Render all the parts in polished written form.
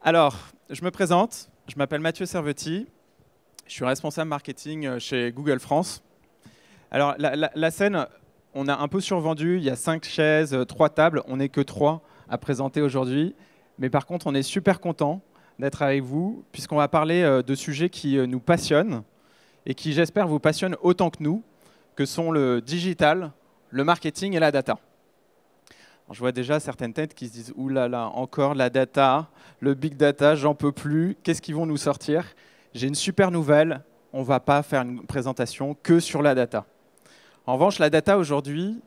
Alors, je me présente, je m'appelle Mathieu Servetti, je suis responsable marketing chez Google France. Alors, la scène, on a un peu survendu, il y a 5 chaises, 3 tables, on n'est que 3 à présenter aujourd'hui. Mais par contre, on est super content d'être avec vous, puisqu'on va parler de sujets qui nous passionnent et qui, j'espère, vous passionnent autant que nous, que sont le digital, le marketing et la data. Alors, je vois déjà certaines têtes qui se disent « Ouh là là, encore la data, le big data, j'en peux plus, qu'est-ce qu'ils vont nous sortir ?» J'ai une super nouvelle, on ne va pas faire une présentation que sur la data. En revanche, la data aujourd'hui,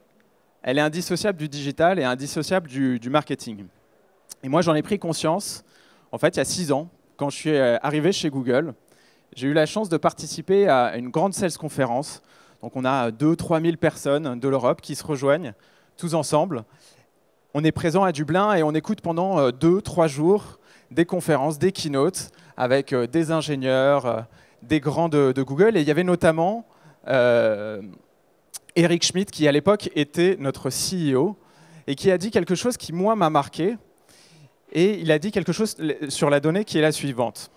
elle est indissociable du digital et indissociable du marketing. Et moi, j'en ai pris conscience, en fait, il y a 6 ans, quand je suis arrivé chez Google. J'ai eu la chance de participer à une grande sales conférence. Donc, on a 2-3 000 personnes de l'Europe qui se rejoignent tous ensemble. On est présent à Dublin et on écoute pendant 2-3 jours des conférences, des keynotes avec des ingénieurs, des grands de Google. Et il y avait notamment Eric Schmidt, qui à l'époque était notre CEO, et qui a dit quelque chose qui, moi, m'a marqué. Et il a dit quelque chose sur la donnée qui est la suivante.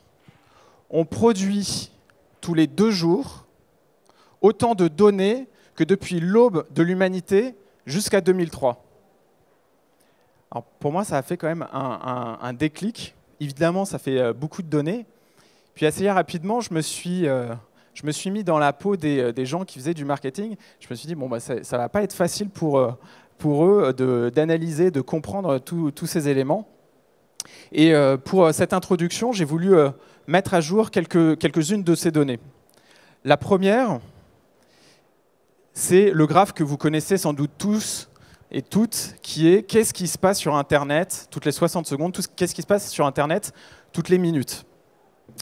On produit tous les 2 jours autant de données que depuis l'aube de l'humanité jusqu'à 2003. Alors pour moi, ça a fait quand même un déclic. Évidemment, ça fait beaucoup de données. Puis assez rapidement, je me suis mis dans la peau des gens qui faisaient du marketing. Je me suis dit, bon, bah, ça ne va pas être facile pour eux d'analyser, de comprendre tous ces éléments. Et pour cette introduction, j'ai voulu mettre à jour quelques-unes de ces données. La première, c'est le graphe que vous connaissez sans doute tous et toutes, qui est qu'est-ce qui se passe sur Internet toutes les 60 secondes, qu'est-ce qui se passe sur Internet toutes les minutes.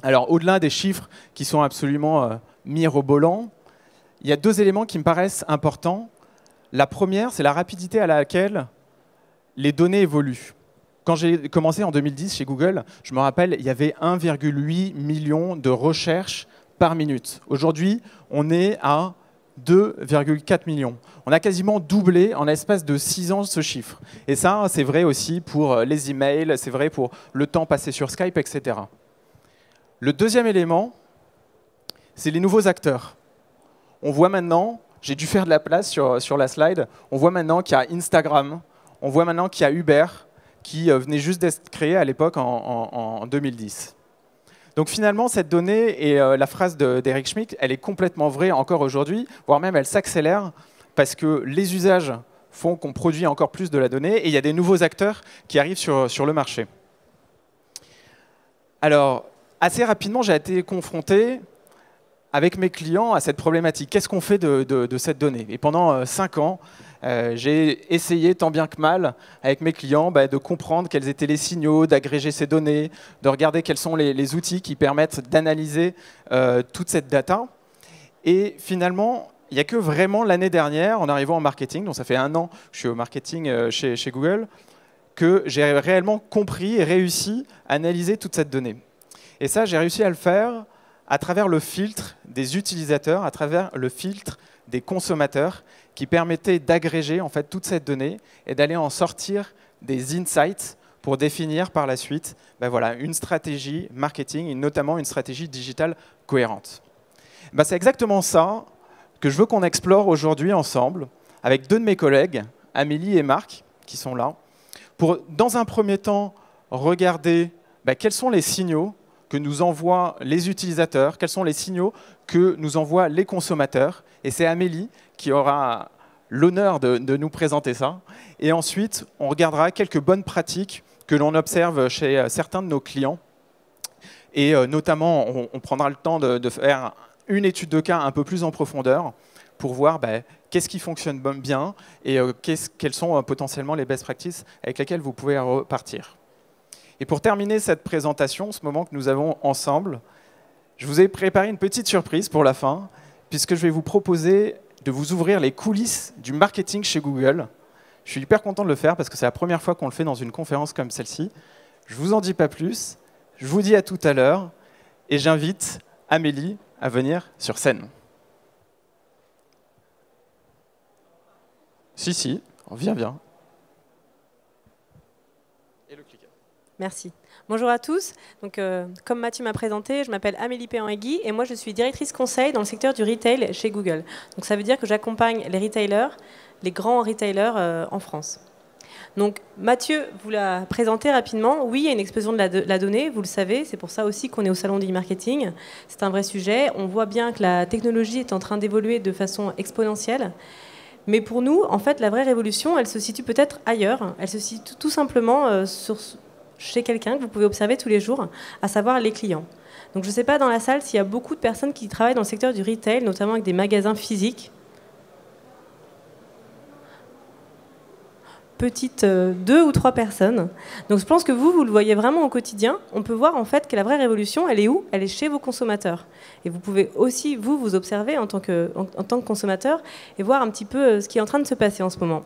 Alors, au-delà des chiffres qui sont absolument mirobolants, il y a 2 éléments qui me paraissent importants. La première, c'est la rapidité à laquelle les données évoluent. Quand j'ai commencé en 2010 chez Google, je me rappelle, il y avait 1,8 million de recherches par minute. Aujourd'hui, on est à 2,4 millions. On a quasiment doublé en l'espace de 6 ans ce chiffre. Et ça, c'est vrai aussi pour les emails, c'est vrai pour le temps passé sur Skype, etc. Le deuxième élément, c'est les nouveaux acteurs. On voit maintenant, j'ai dû faire de la place sur la slide, on voit maintenant qu'il y a Instagram, on voit maintenant qu'il y a Uber, qui venait juste d'être créé à l'époque en 2010. Donc finalement, cette donnée et la phrase d'Eric Schmidt, elle est complètement vraie encore aujourd'hui, voire même elle s'accélère parce que les usages font qu'on produit encore plus de la donnée et il y a des nouveaux acteurs qui arrivent sur le marché. Alors, assez rapidement, j'ai été confronté avec mes clients à cette problématique. Qu'est-ce qu'on fait de cette donnée? Et pendant 5 ans, j'ai essayé tant bien que mal avec mes clients de comprendre quels étaient les signaux, d'agréger ces données, de regarder quels sont les outils qui permettent d'analyser toute cette data. Et finalement, il n'y a que vraiment l'année dernière, en arrivant en marketing, donc ça fait 1 an que je suis au marketing chez Google, que j'ai réellement compris et réussi à analyser toute cette donnée. Et ça, j'ai réussi à le faire à travers le filtre des utilisateurs, à travers le filtre des consommateurs, qui permettait d'agréger en fait toute cette donnée et d'aller en sortir des insights pour définir par la suite voilà, une stratégie marketing et notamment une stratégie digitale cohérente. C'est exactement ça que je veux qu'on explore aujourd'hui ensemble avec 2 de mes collègues, Amélie et Marc, qui sont là, pour dans un premier temps regarder quels sont les signaux que nous envoient les utilisateurs, quels sont les signaux que nous envoient les consommateurs. Et c'est Amélie qui aura l'honneur de nous présenter ça. Et ensuite, on regardera quelques bonnes pratiques que l'on observe chez certains de nos clients. Et notamment, on prendra le temps de faire une étude de cas un peu plus en profondeur pour voir qu'est-ce qui fonctionne bien et quelles sont potentiellement les best practices avec lesquelles vous pouvez repartir. Et pour terminer cette présentation, ce moment que nous avons ensemble, je vous ai préparé une petite surprise pour la fin, puisque je vais vous proposer de vous ouvrir les coulisses du marketing chez Google. Je suis hyper content de le faire parce que c'est la première fois qu'on le fait dans une conférence comme celle-ci. Je ne vous en dis pas plus, je vous dis à tout à l'heure et j'invite Amélie à venir sur scène. Si, viens. Et le clicker. Merci. Bonjour à tous. Donc, comme Mathieu m'a présenté, je m'appelle Amélie Péan-Aigui et moi je suis directrice conseil dans le secteur du retail chez Google. Donc ça veut dire que j'accompagne les retailers, les grands retailers en France. Donc Mathieu vous l'a présenté rapidement. Oui, il y a une explosion de la donnée, vous le savez. C'est pour ça aussi qu'on est au salon du e-marketing. C'est un vrai sujet. On voit bien que la technologie est en train d'évoluer de façon exponentielle. Mais pour nous, en fait, la vraie révolution, elle se situe peut-être ailleurs. Elle se situe tout simplement chez quelqu'un que vous pouvez observer tous les jours, à savoir les clients. Donc je ne sais pas dans la salle s'il y a beaucoup de personnes qui travaillent dans le secteur du retail, notamment avec des magasins physiques. Petites 2 ou 3 personnes. Donc je pense que vous le voyez vraiment au quotidien. On peut voir en fait que la vraie révolution, elle est où? Elle est chez vos consommateurs. Et vous pouvez aussi, vous observer en tant que consommateur et voir un petit peu ce qui est en train de se passer en ce moment.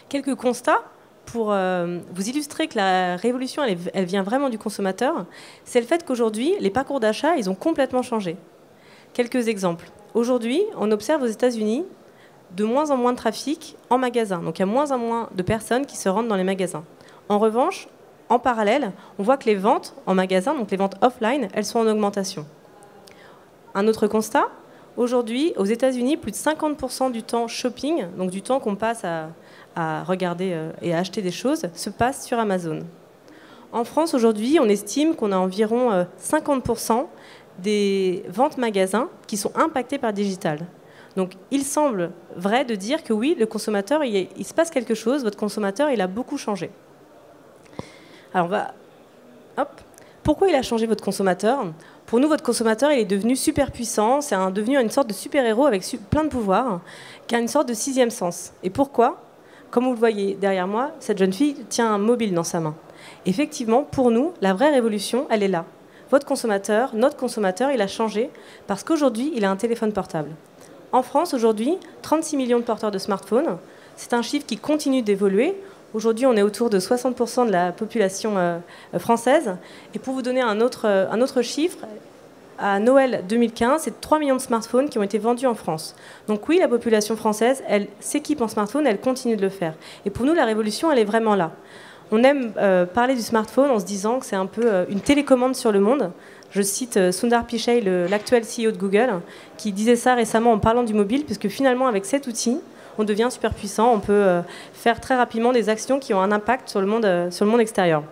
Quelques constats pour vous illustrer que la révolution, elle vient vraiment du consommateur. C'est le fait qu'aujourd'hui, les parcours d'achat, ils ont complètement changé. Quelques exemples. Aujourd'hui, on observe aux États-Unis de moins en moins de trafic en magasin. Donc il y a moins en moins de personnes qui se rendent dans les magasins. En revanche, en parallèle, on voit que les ventes en magasin, donc les ventes offline, elles sont en augmentation. Un autre constat, aujourd'hui, aux États-Unis, plus de 50% du temps shopping, donc du temps qu'on passe à regarder et à acheter des choses, se passe sur Amazon. En France, aujourd'hui, on estime qu'on a environ 50% des ventes magasins qui sont impactées par le digital. Donc, il semble vrai de dire que oui, le consommateur, il se passe quelque chose, votre consommateur, il a beaucoup changé. Alors, pourquoi il a changé votre consommateur? Pour nous, votre consommateur, il est devenu super puissant, c'est devenu une sorte de super-héros avec plein de pouvoirs, qui a une sorte de sixième sens. Et pourquoi? Comme vous le voyez derrière moi, cette jeune fille tient un mobile dans sa main. Effectivement, pour nous, la vraie révolution, elle est là. Votre consommateur, notre consommateur, il a changé parce qu'aujourd'hui, il a un téléphone portable. En France, aujourd'hui, 36 millions de porteurs de smartphones. C'est un chiffre qui continue d'évoluer. Aujourd'hui, on est autour de 60% de la population française. Et pour vous donner un autre chiffre, à Noël 2015, c'est 3 millions de smartphones qui ont été vendus en France. Donc oui, la population française, elle s'équipe en smartphone, elle continue de le faire. Et pour nous, la révolution, elle est vraiment là. On aime parler du smartphone en se disant que c'est un peu une télécommande sur le monde. Je cite Sundar Pichai, l'actuel CEO de Google, qui disait ça récemment en parlant du mobile, puisque finalement, avec cet outil, on devient super puissant. On peut faire très rapidement des actions qui ont un impact sur le monde extérieur.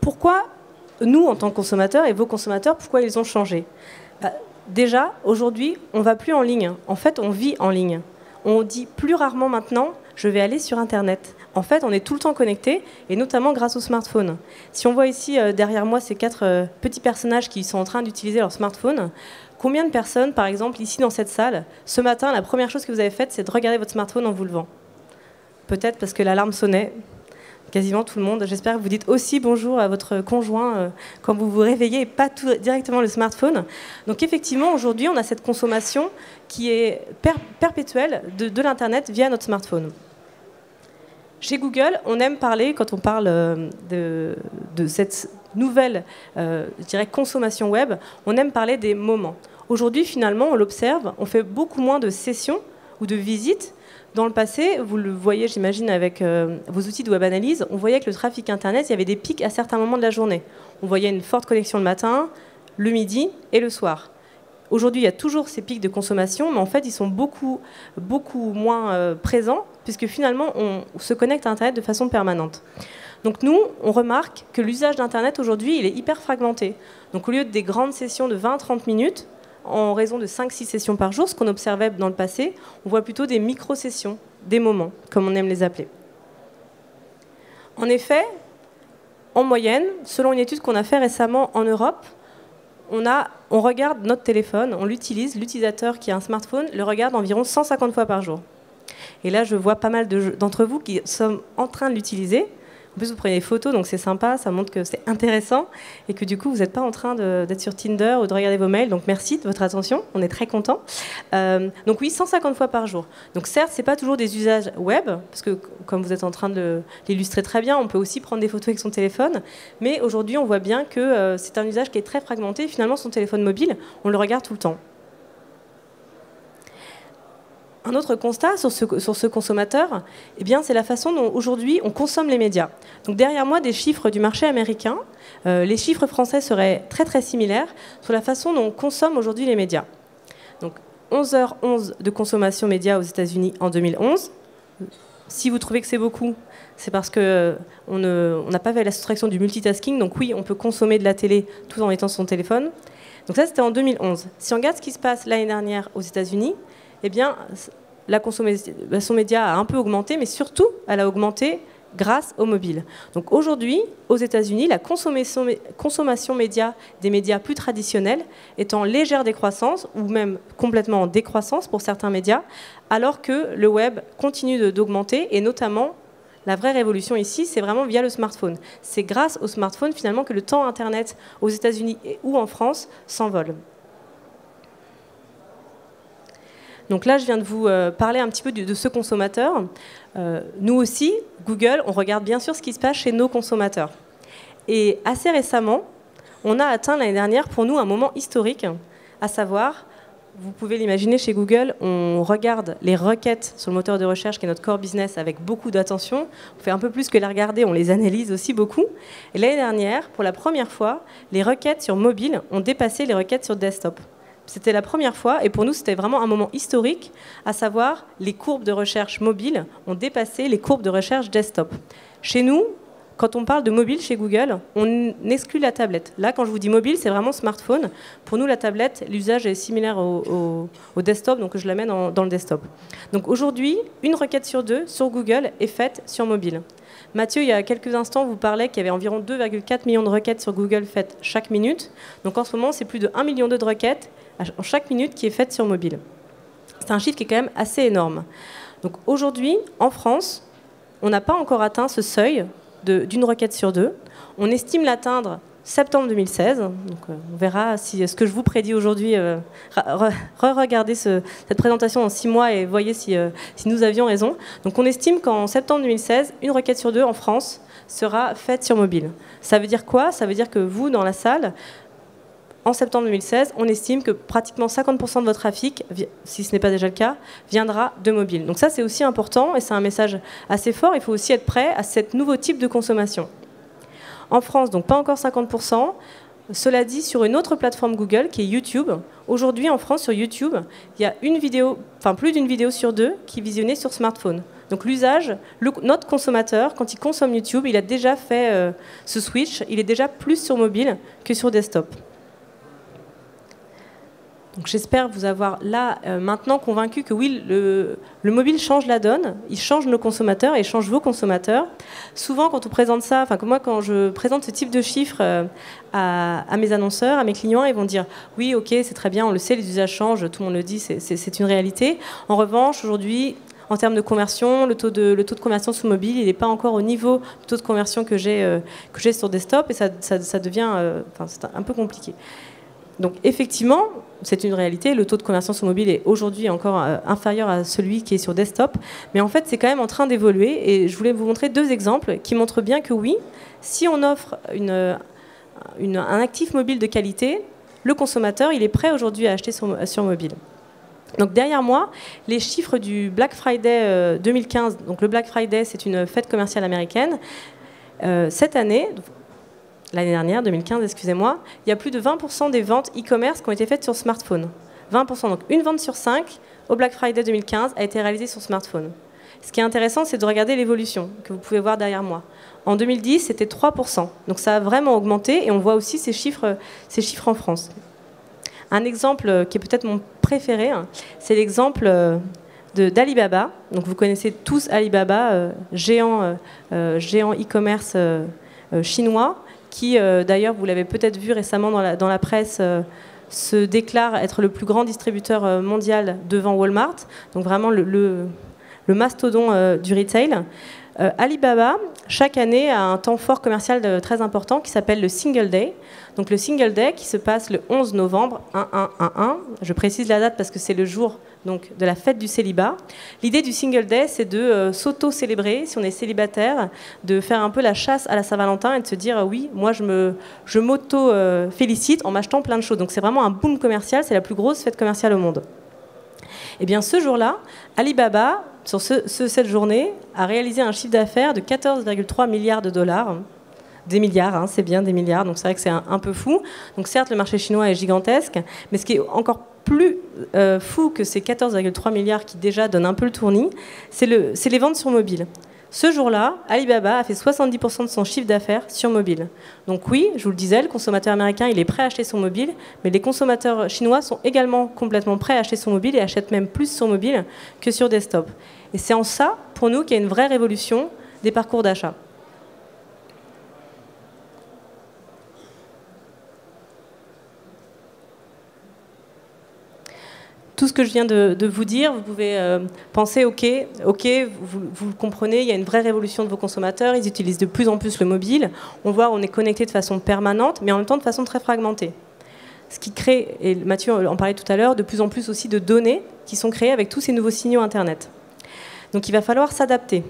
Pourquoi nous, en tant que consommateurs, et vos consommateurs, pourquoi ils ont changé? Déjà, aujourd'hui, on ne va plus en ligne. En fait, on vit en ligne. On dit plus rarement maintenant, je vais aller sur Internet. En fait, on est tout le temps connecté, et notamment grâce au smartphone. Si on voit ici, derrière moi, ces 4 petits personnages qui sont en train d'utiliser leur smartphone, combien de personnes, par exemple, ici dans cette salle, ce matin, la première chose que vous avez faite, c'est de regarder votre smartphone en vous levant? Peut-être parce que l'alarme sonnait. Quasiment tout le monde. J'espère que vous dites aussi bonjour à votre conjoint quand vous vous réveillez et pas directement le smartphone. Donc effectivement, aujourd'hui, on a cette consommation qui est perpétuelle de l'Internet via notre smartphone. Chez Google, on aime parler, quand on parle de cette nouvelle je dirais, consommation web, on aime parler des moments. Aujourd'hui, finalement, on l'observe, on fait beaucoup moins de sessions ou de visites. Dans le passé, vous le voyez, j'imagine, avec vos outils de web analyse, on voyait que le trafic Internet, il y avait des pics à certains moments de la journée. On voyait une forte connexion le matin, le midi et le soir. Aujourd'hui, il y a toujours ces pics de consommation, mais en fait, ils sont beaucoup moins présents, puisque finalement, on se connecte à Internet de façon permanente. Donc nous, on remarque que l'usage d'Internet, aujourd'hui, il est hyper fragmenté. Donc au lieu de des grandes sessions de 20-30 minutes, en raison de 5-6 sessions par jour, ce qu'on observait dans le passé, on voit plutôt des micro-sessions, des moments, comme on aime les appeler. En effet, en moyenne, selon une étude qu'on a fait récemment en Europe, on regarde notre téléphone, on l'utilise, l'utilisateur qui a un smartphone le regarde environ 150 fois par jour. Et là, je vois pas mal d'entre vous qui sont en train de l'utiliser. En plus, vous prenez des photos, donc c'est sympa, ça montre que c'est intéressant et que du coup, vous n'êtes pas en train d'être sur Tinder ou de regarder vos mails. Donc merci de votre attention, on est très contents. Donc oui, 150 fois par jour. Donc certes, ce n'est pas toujours des usages web, parce que comme vous êtes en train de l'illustrer très bien, on peut aussi prendre des photos avec son téléphone. Mais aujourd'hui, on voit bien que c'est un usage qui est très fragmenté. Finalement, son téléphone mobile, on le regarde tout le temps. Un autre constat sur ce consommateur, eh bien, c'est la façon dont aujourd'hui on consomme les médias. Donc, derrière moi, des chiffres du marché américain, les chiffres français seraient très très similaires sur la façon dont on consomme aujourd'hui les médias. Donc 11h11 de consommation média aux États-Unis en 2011. Si vous trouvez que c'est beaucoup, c'est parce qu'on n'a pas fait la soustraction du multitasking. Donc oui, on peut consommer de la télé tout en étant sur son téléphone. Donc ça, c'était en 2011. Si on regarde ce qui se passe l'année dernière aux États-Unis, eh bien, la consommation média a un peu augmenté, mais surtout, elle a augmenté grâce au mobile. Donc aujourd'hui, aux États-Unis, la consommation média des médias plus traditionnels est en légère décroissance, ou même complètement en décroissance pour certains médias, alors que le web continue d'augmenter, et notamment, la vraie révolution ici, c'est vraiment via le smartphone. C'est grâce au smartphone, finalement, que le temps Internet aux États-Unis ou en France s'envole. Donc là, je viens de vous parler un petit peu de ce consommateur. Nous aussi, Google, on regarde bien sûr ce qui se passe chez nos consommateurs. Et assez récemment, on a atteint l'année dernière pour nous un moment historique, à savoir, vous pouvez l'imaginer chez Google, on regarde les requêtes sur le moteur de recherche qui est notre core business avec beaucoup d'attention. On fait un peu plus que les regarder, on les analyse aussi beaucoup. Et l'année dernière, pour la première fois, les requêtes sur mobile ont dépassé les requêtes sur desktop. C'était la première fois, et pour nous, c'était vraiment un moment historique, à savoir, les courbes de recherche mobile ont dépassé les courbes de recherche desktop. Chez nous, quand on parle de mobile chez Google, on exclut la tablette. Là, quand je vous dis mobile, c'est vraiment smartphone. Pour nous, la tablette, l'usage est similaire au desktop, donc je la mets dans le desktop. Donc aujourd'hui, une requête sur deux sur Google est faite sur mobile. Mathieu, il y a quelques instants, vous parlait qu'il y avait environ 2,4 millions de requêtes sur Google faites chaque minute. Donc en ce moment, c'est plus de 1,2 million de requêtes en chaque minute qui est faite sur mobile. C'est un chiffre qui est quand même assez énorme. Donc aujourd'hui, en France, on n'a pas encore atteint ce seuil d'une requête sur deux. On estime l'atteindre septembre 2016. Donc, on verra si ce que je vous prédis aujourd'hui, regardez cette présentation en 6 mois et voyez si nous avions raison. Donc on estime qu'en septembre 2016, une requête sur deux en France sera faite sur mobile. Ça veut dire quoi? Ça veut dire que vous, dans la salle, en septembre 2016, on estime que pratiquement 50% de votre trafic, si ce n'est pas déjà le cas, viendra de mobile. Donc ça, c'est aussi important et c'est un message assez fort. Il faut aussi être prêt à ce nouveau type de consommation. En France, donc pas encore 50%. Cela dit, sur une autre plateforme Google, qui est YouTube, aujourd'hui en France, sur YouTube, il y a plus d'une vidéo sur deux qui est visionnée sur smartphone. Donc l'usage, notre consommateur, quand il consomme YouTube, il a déjà fait ce switch, il est déjà plus sur mobile que sur desktop. Donc j'espère vous avoir là maintenant convaincu que oui, le mobile change la donne, il change nos consommateurs et change vos consommateurs. Souvent quand on présente ça, enfin moi quand je présente ce type de chiffres à mes annonceurs, à mes clients, ils vont dire oui, ok, c'est très bien, on le sait, les usages changent, tout le monde le dit, c'est une réalité. En revanche, aujourd'hui, en termes de conversion, le taux de conversion sous mobile, il n'est pas encore au niveau du taux de conversion que j'ai sur desktop et ça devient c'est un peu compliqué. Donc effectivement, c'est une réalité, le taux de conversion sur mobile est aujourd'hui encore inférieur à celui qui est sur desktop, mais en fait c'est quand même en train d'évoluer et je voulais vous montrer deux exemples qui montrent bien que oui, si on offre un actif mobile de qualité, le consommateur il est prêt aujourd'hui à acheter sur mobile. Donc derrière moi, les chiffres du Black Friday 2015, donc le Black Friday c'est une fête commerciale américaine, cette année, l'année dernière, 2015, excusez-moi, il y a plus de 20% des ventes e-commerce qui ont été faites sur smartphone. 20%, donc une vente sur 5 au Black Friday 2015 a été réalisée sur smartphone. Ce qui est intéressant, c'est de regarder l'évolution que vous pouvez voir derrière moi. En 2010, c'était 3%. Donc ça a vraiment augmenté et on voit aussi ces chiffres en France. Un exemple qui est peut-être mon préféré, c'est l'exemple d'Alibaba. Donc vous connaissez tous Alibaba, géant e-commerce chinois, qui d'ailleurs, vous l'avez peut-être vu récemment dans la presse, se déclare être le plus grand distributeur mondial devant Walmart, donc vraiment le mastodon du retail. Alibaba, chaque année, a un temps fort commercial très important qui s'appelle le Single Day. Donc le Single Day qui se passe le 11 novembre, 11-11-11. Je précise la date parce que c'est le jour donc, de la fête du célibat. L'idée du Single Day, c'est de s'auto-célébrer, si on est célibataire, de faire un peu la chasse à la Saint-Valentin et de se dire oui, moi je m'auto-félicite en m'achetant plein de choses. Donc c'est vraiment un boom commercial, c'est la plus grosse fête commerciale au monde. Eh bien, ce jour-là, Alibaba, sur cette journée, a réalisé un chiffre d'affaires de 14,3 milliards de dollars. Des milliards, hein, c'est bien des milliards, donc c'est vrai que c'est un peu fou. Donc certes, le marché chinois est gigantesque, mais ce qui est encore plus fou que ces 14,3 milliards qui déjà donnent un peu le tournis, c'est les ventes sur mobile. Ce jour-là, Alibaba a fait 70% de son chiffre d'affaires sur mobile. Donc oui, je vous le disais, le consommateur américain, il est prêt à acheter son mobile, mais les consommateurs chinois sont également complètement prêts à acheter son mobile et achètent même plus sur mobile que sur desktop. Et c'est en ça, pour nous, qu'il y a une vraie révolution des parcours d'achat. Tout ce que je viens de vous dire, vous pouvez penser, ok, vous le comprenez, il y a une vraie révolution de vos consommateurs, ils utilisent de plus en plus le mobile, on voit on est connecté de façon permanente, mais en même temps de façon très fragmentée. Ce qui crée, et Mathieu en parlait tout à l'heure, de plus en plus aussi de données qui sont créées avec tous ces nouveaux signaux Internet. Donc il va falloir s'adapter.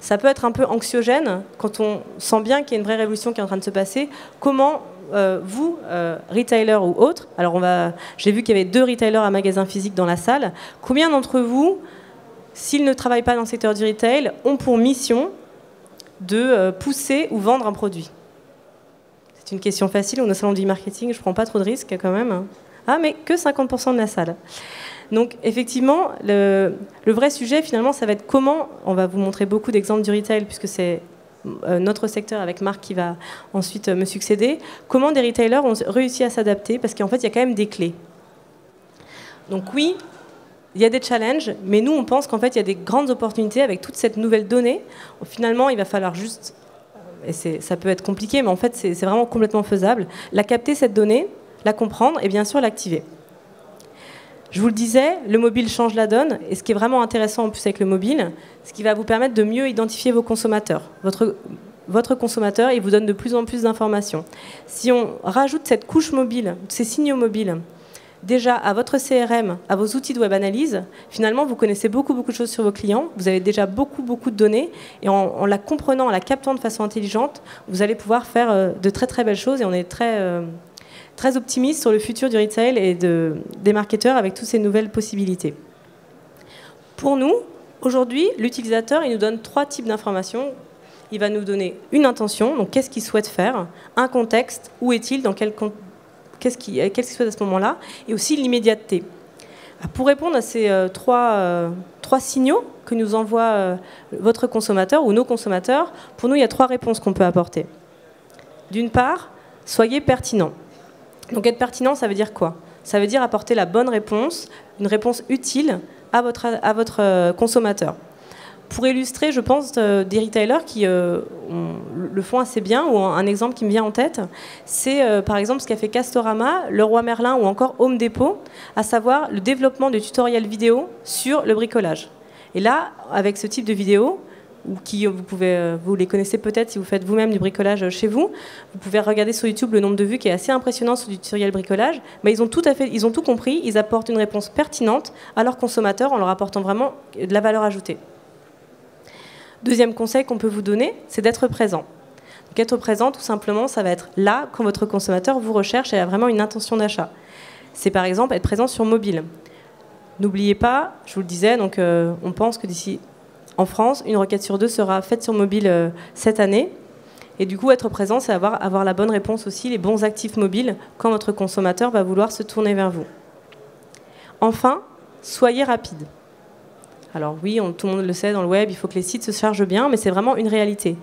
Ça peut être un peu anxiogène quand on sent bien qu'il y a une vraie révolution qui est en train de se passer. Comment vous, retailer ou autres, alors j'ai vu qu'il y avait 2 retailers à magasin physique dans la salle, combien d'entre vous, s'ils ne travaillent pas dans le secteur du retail, ont pour mission de pousser ou vendre un produit? C'est une question facile, on est au salon du e-marketing, je ne prends pas trop de risques quand même. Ah, mais que 50% de la salle. Donc effectivement, le vrai sujet finalement, ça va être comment, on va vous montrer beaucoup d'exemples du retail, puisque c'est notre secteur avec Marc qui va ensuite me succéder, comment des retailers ont réussi à s'adapter, parce qu'en fait, il y a quand même des clés. Donc oui, il y a des challenges, mais nous, on pense qu'en fait, il y a des grandes opportunités avec toute cette nouvelle donnée. Finalement, il va falloir juste, et ça peut être compliqué, mais en fait, c'est vraiment complètement faisable, la capter, cette donnée, la comprendre et bien sûr l'activer. Je vous le disais, le mobile change la donne, et ce qui est vraiment intéressant en plus avec le mobile, ce qui va vous permettre de mieux identifier vos consommateurs. Votre consommateur, il vous donne de plus en plus d'informations. Si on rajoute cette couche mobile, ces signaux mobiles, déjà à votre CRM, à vos outils de web analyse, finalement, vous connaissez beaucoup de choses sur vos clients, vous avez déjà beaucoup de données, et en la comprenant, en la captant de façon intelligente, vous allez pouvoir faire de très belles choses, et on est très optimiste sur le futur du retail et des marketeurs avec toutes ces nouvelles possibilités. Pour nous, aujourd'hui, l'utilisateur, il nous donne 3 types d'informations. Il va nous donner une intention, donc qu'est-ce qu'il souhaite faire, un contexte, où est-il, qu'est-ce qu'il souhaite à ce moment-là, et aussi l'immédiateté. Pour répondre à ces trois signaux que nous envoie votre consommateur ou nos consommateurs, pour nous, il y a 3 réponses qu'on peut apporter. D'une part, soyez pertinent. Donc être pertinent, ça veut dire quoi? Ça veut dire apporter la bonne réponse, une réponse utile à votre consommateur. Pour illustrer, je pense, des retailers qui le font assez bien, ou un exemple qui me vient en tête, c'est par exemple ce qu'a fait Castorama, Leroy Merlin ou encore Home Depot, à savoir le développement de tutoriels vidéo sur le bricolage. Et là, avec ce type de vidéo, vous les connaissez peut-être si vous faites vous-même du bricolage chez vous. Vous pouvez regarder sur YouTube le nombre de vues qui est assez impressionnant sur du tutoriel bricolage. Mais ils ont tout compris, ils apportent une réponse pertinente à leurs consommateurs en leur apportant vraiment de la valeur ajoutée. Deuxième conseil qu'on peut vous donner, c'est d'être présent. Donc être présent, tout simplement, ça va être là quand votre consommateur vous recherche et a vraiment une intention d'achat. C'est par exemple être présent sur mobile. N'oubliez pas, je vous le disais, donc on pense que d'ici en France, une requête sur 2 sera faite sur mobile cette année. Et du coup, être présent, c'est avoir la bonne réponse aussi, les bons actifs mobiles, quand votre consommateur va vouloir se tourner vers vous. Enfin, soyez rapide. Alors oui, tout le monde le sait, dans le web, il faut que les sites se chargent bien, mais c'est vraiment une réalité.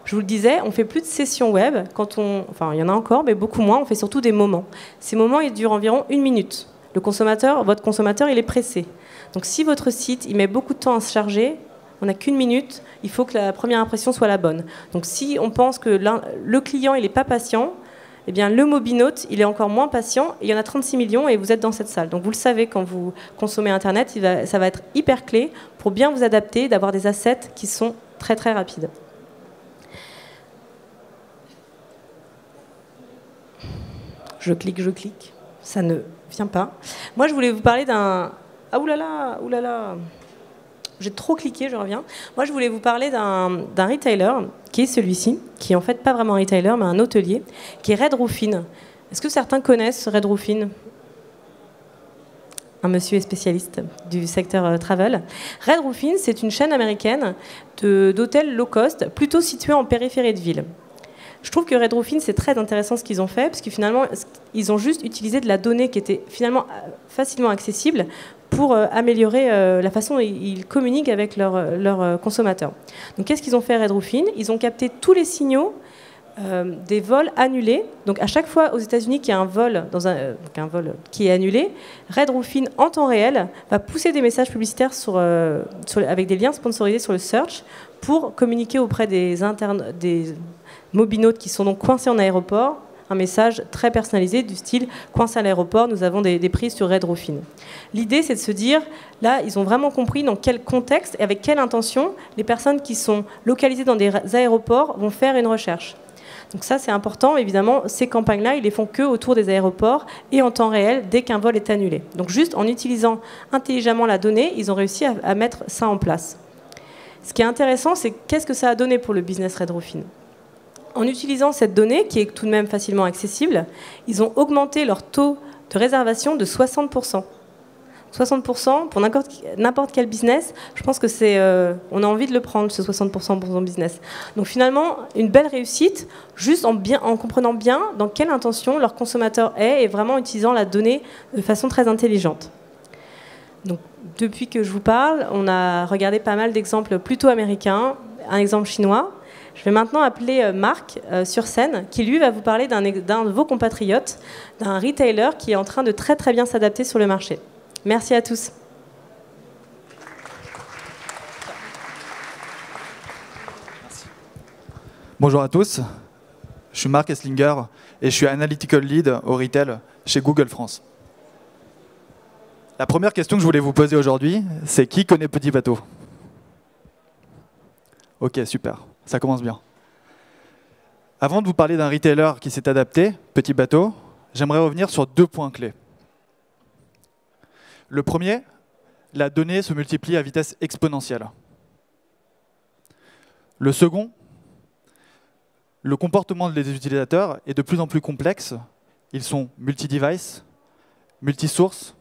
Je vous le disais, on ne fait plus de sessions web. Enfin, il y en a encore, mais beaucoup moins. On fait surtout des moments. Ces moments, ils durent environ 1 minute. Votre consommateur, il est pressé. Donc si votre site, il met beaucoup de temps à se charger, on n'a qu'1 minute, il faut que la première impression soit la bonne. Donc si on pense que le client il n'est pas patient, eh bien le mobinote il est encore moins patient. Il y en a 36 millions et vous êtes dans cette salle. Donc vous le savez, quand vous consommez Internet, ça va être hyper clé pour bien vous adapter, d'avoir des assets qui sont très rapides. Je clique, ça ne vient pas. Moi je voulais vous parler d'un... Ah oulala. J'ai trop cliqué, je reviens. Moi, je voulais vous parler d'un retailer, qui est celui-ci, qui est en fait pas vraiment un retailer, mais un hôtelier, qui est Red Roofing. Est-ce que certains connaissent Red Roofing? Un monsieur est spécialiste du secteur travel. Redroofing, c'est une chaîne américaine d'hôtels low cost, plutôt située en périphérie de ville. Je trouve que Redroofing, c'est très intéressant ce qu'ils ont fait, parce que finalement, ils ont juste utilisé de la donnée qui était finalement facilement accessible pour améliorer la façon dont ils communiquent avec leurs consommateurs. Donc, qu'est-ce qu'ils ont fait Redroofing? Ils ont capté tous les signaux des vols annulés. Donc, à chaque fois aux États-Unis qu'il y a un vol, un vol qui est annulé, Redroofing, en temps réel, va pousser des messages publicitaires avec des liens sponsorisés sur le search pour communiquer auprès des mobinautes qui sont donc coincés en aéroport, un message très personnalisé du style « coincé à l'aéroport, nous avons des prix sur Redroofing ». L'idée, c'est de se dire, là, ils ont vraiment compris dans quel contexte et avec quelle intention les personnes qui sont localisées dans des aéroports vont faire une recherche. Donc ça, c'est important. Évidemment, ces campagnes-là, ils les font que autour des aéroports et en temps réel, dès qu'un vol est annulé. Donc juste en utilisant intelligemment la donnée, ils ont réussi à mettre ça en place. Ce qui est intéressant, c'est qu'est-ce que ça a donné pour le business Redroofing. En utilisant cette donnée, qui est tout de même facilement accessible, ils ont augmenté leur taux de réservation de 60%. 60% pour n'importe quel business, je pense que on a envie de le prendre, ce 60% pour son business. Donc finalement, une belle réussite, juste en comprenant bien dans quelle intention leur consommateur est et vraiment utilisant la donnée de façon très intelligente. Donc, depuis que je vous parle, on a regardé pas mal d'exemples plutôt américains, un exemple chinois. Je vais maintenant appeler Marc sur scène, qui lui va vous parler d'un de vos compatriotes, d'un retailer qui est en train de très très bien s'adapter sur le marché. Merci à tous. Merci. Bonjour à tous, je suis Marc Esslinger et je suis Analytical Lead au Retail chez Google France. La première question que je voulais vous poser aujourd'hui, c'est qui connaît Petit Bateau? Ok, super, ça commence bien. Avant de vous parler d'un retailer qui s'est adapté, Petit Bateau, j'aimerais revenir sur 2 points clés. Le premier, la donnée se multiplie à vitesse exponentielle. Le second, le comportement des utilisateurs est de plus en plus complexe. Ils sont multi-device, multi-sources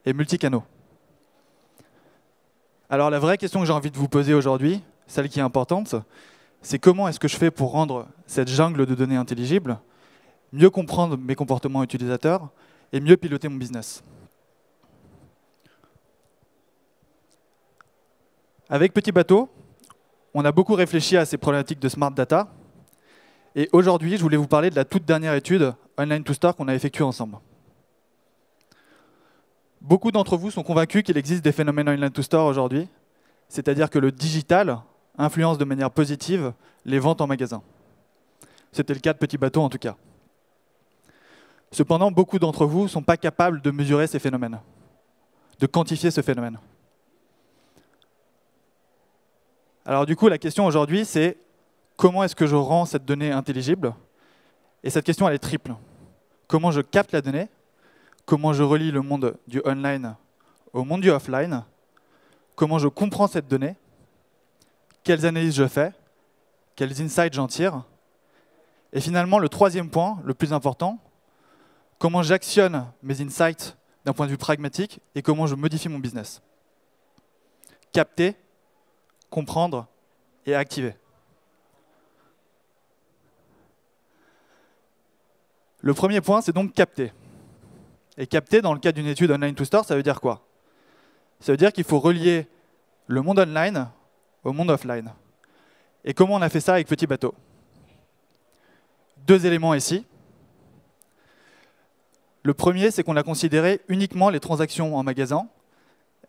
et multi-canaux. Alors la vraie question que j'ai envie de vous poser aujourd'hui, celle qui est importante, c'est comment est-ce que je fais pour rendre cette jungle de données intelligible, mieux comprendre mes comportements utilisateurs et mieux piloter mon business. Avec Petit Bateau, on a beaucoup réfléchi à ces problématiques de smart data. Et aujourd'hui, je voulais vous parler de la toute dernière étude Online to Store qu'on a effectuée ensemble. Beaucoup d'entre vous sont convaincus qu'il existe des phénomènes Online to Store aujourd'hui, c'est-à-dire que le digital influence de manière positive les ventes en magasin. C'était le cas de Petit Bateau en tout cas. Cependant, beaucoup d'entre vous ne sont pas capables de mesurer ces phénomènes, de quantifier ce phénomène. Alors du coup, la question aujourd'hui, c'est comment est-ce que je rends cette donnée intelligible? Et cette question, elle est triple. Comment je capte la donnée? Comment je relie le monde du online au monde du offline? Comment je comprends cette donnée? Quelles analyses je fais? Quels insights j'en tire? Et finalement, le troisième point, le plus important, comment j'actionne mes insights d'un point de vue pragmatique et comment je modifie mon business. Capter, comprendre et activer. Le premier point, c'est donc capter. Et capter, dans le cas d'une étude online to store, ça veut dire quoi? Ça veut dire qu'il faut relier le monde online au monde offline. Et comment on a fait ça avec Petit Bateau? 2 éléments ici. Le premier, c'est qu'on a considéré uniquement les transactions en magasin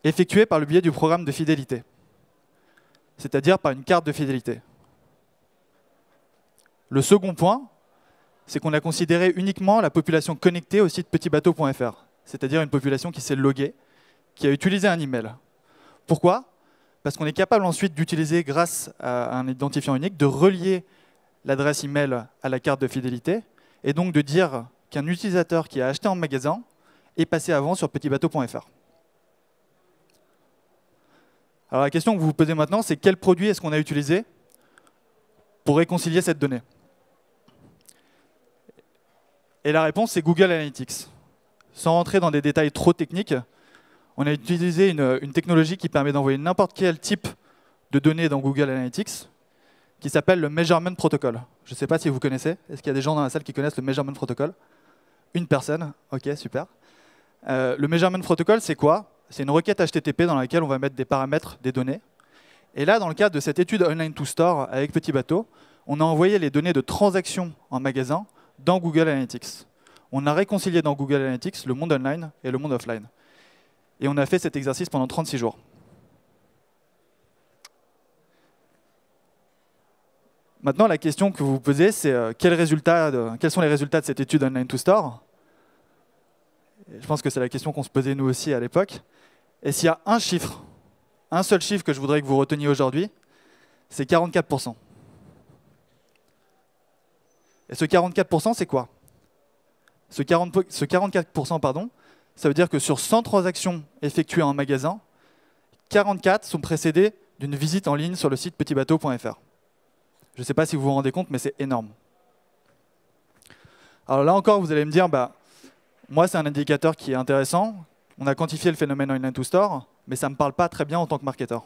effectuées par le biais du programme de fidélité, c'est-à-dire par une carte de fidélité. Le second point, c'est qu'on a considéré uniquement la population connectée au site petitbateau.fr, c'est-à-dire une population qui s'est loguée, qui a utilisé un email. Pourquoi? Parce qu'on est capable ensuite d'utiliser, grâce à un identifiant unique, de relier l'adresse email à la carte de fidélité, et donc de dire qu'un utilisateur qui a acheté en magasin est passé avant sur petitbateau.fr. Alors la question que vous vous posez maintenant, c'est quel produit est-ce qu'on a utilisé pour réconcilier cette donnée? Et la réponse, c'est Google Analytics. Sans rentrer dans des détails trop techniques, On a utilisé une technologie qui permet d'envoyer n'importe quel type de données dans Google Analytics, qui s'appelle le Measurement Protocol. Je ne sais pas si vous connaissez. Est-ce qu'il y a des gens dans la salle qui connaissent le Measurement Protocol? Une personne. OK, super. Le Measurement Protocol, c'est quoi? C'est une requête HTTP dans laquelle on va mettre des paramètres des données. Et là, dans le cadre de cette étude Online to Store avec Petit Bateau, on a envoyé les données de transactions en magasin dans Google Analytics. On a réconcilié dans Google Analytics le monde online et le monde offline. Et on a fait cet exercice pendant 36 jours. Maintenant, la question que vous vous posez, c'est quels sont les résultats de cette étude Online to Store? Et je pense que c'est la question qu'on se posait nous aussi à l'époque. Et s'il y a un chiffre, un seul chiffre que je voudrais que vous reteniez aujourd'hui, c'est 44%. Et ce 44%, c'est quoi? Ce 44%, pardon, ça veut dire que sur 100 transactions effectuées en magasin, 44 sont précédées d'une visite en ligne sur le site petitbateau.fr. Je ne sais pas si vous vous rendez compte, mais c'est énorme. Alors là encore, vous allez me dire, moi c'est un indicateur qui est intéressant. On a quantifié le phénomène Online to Store, mais ça ne me parle pas très bien en tant que marketeur.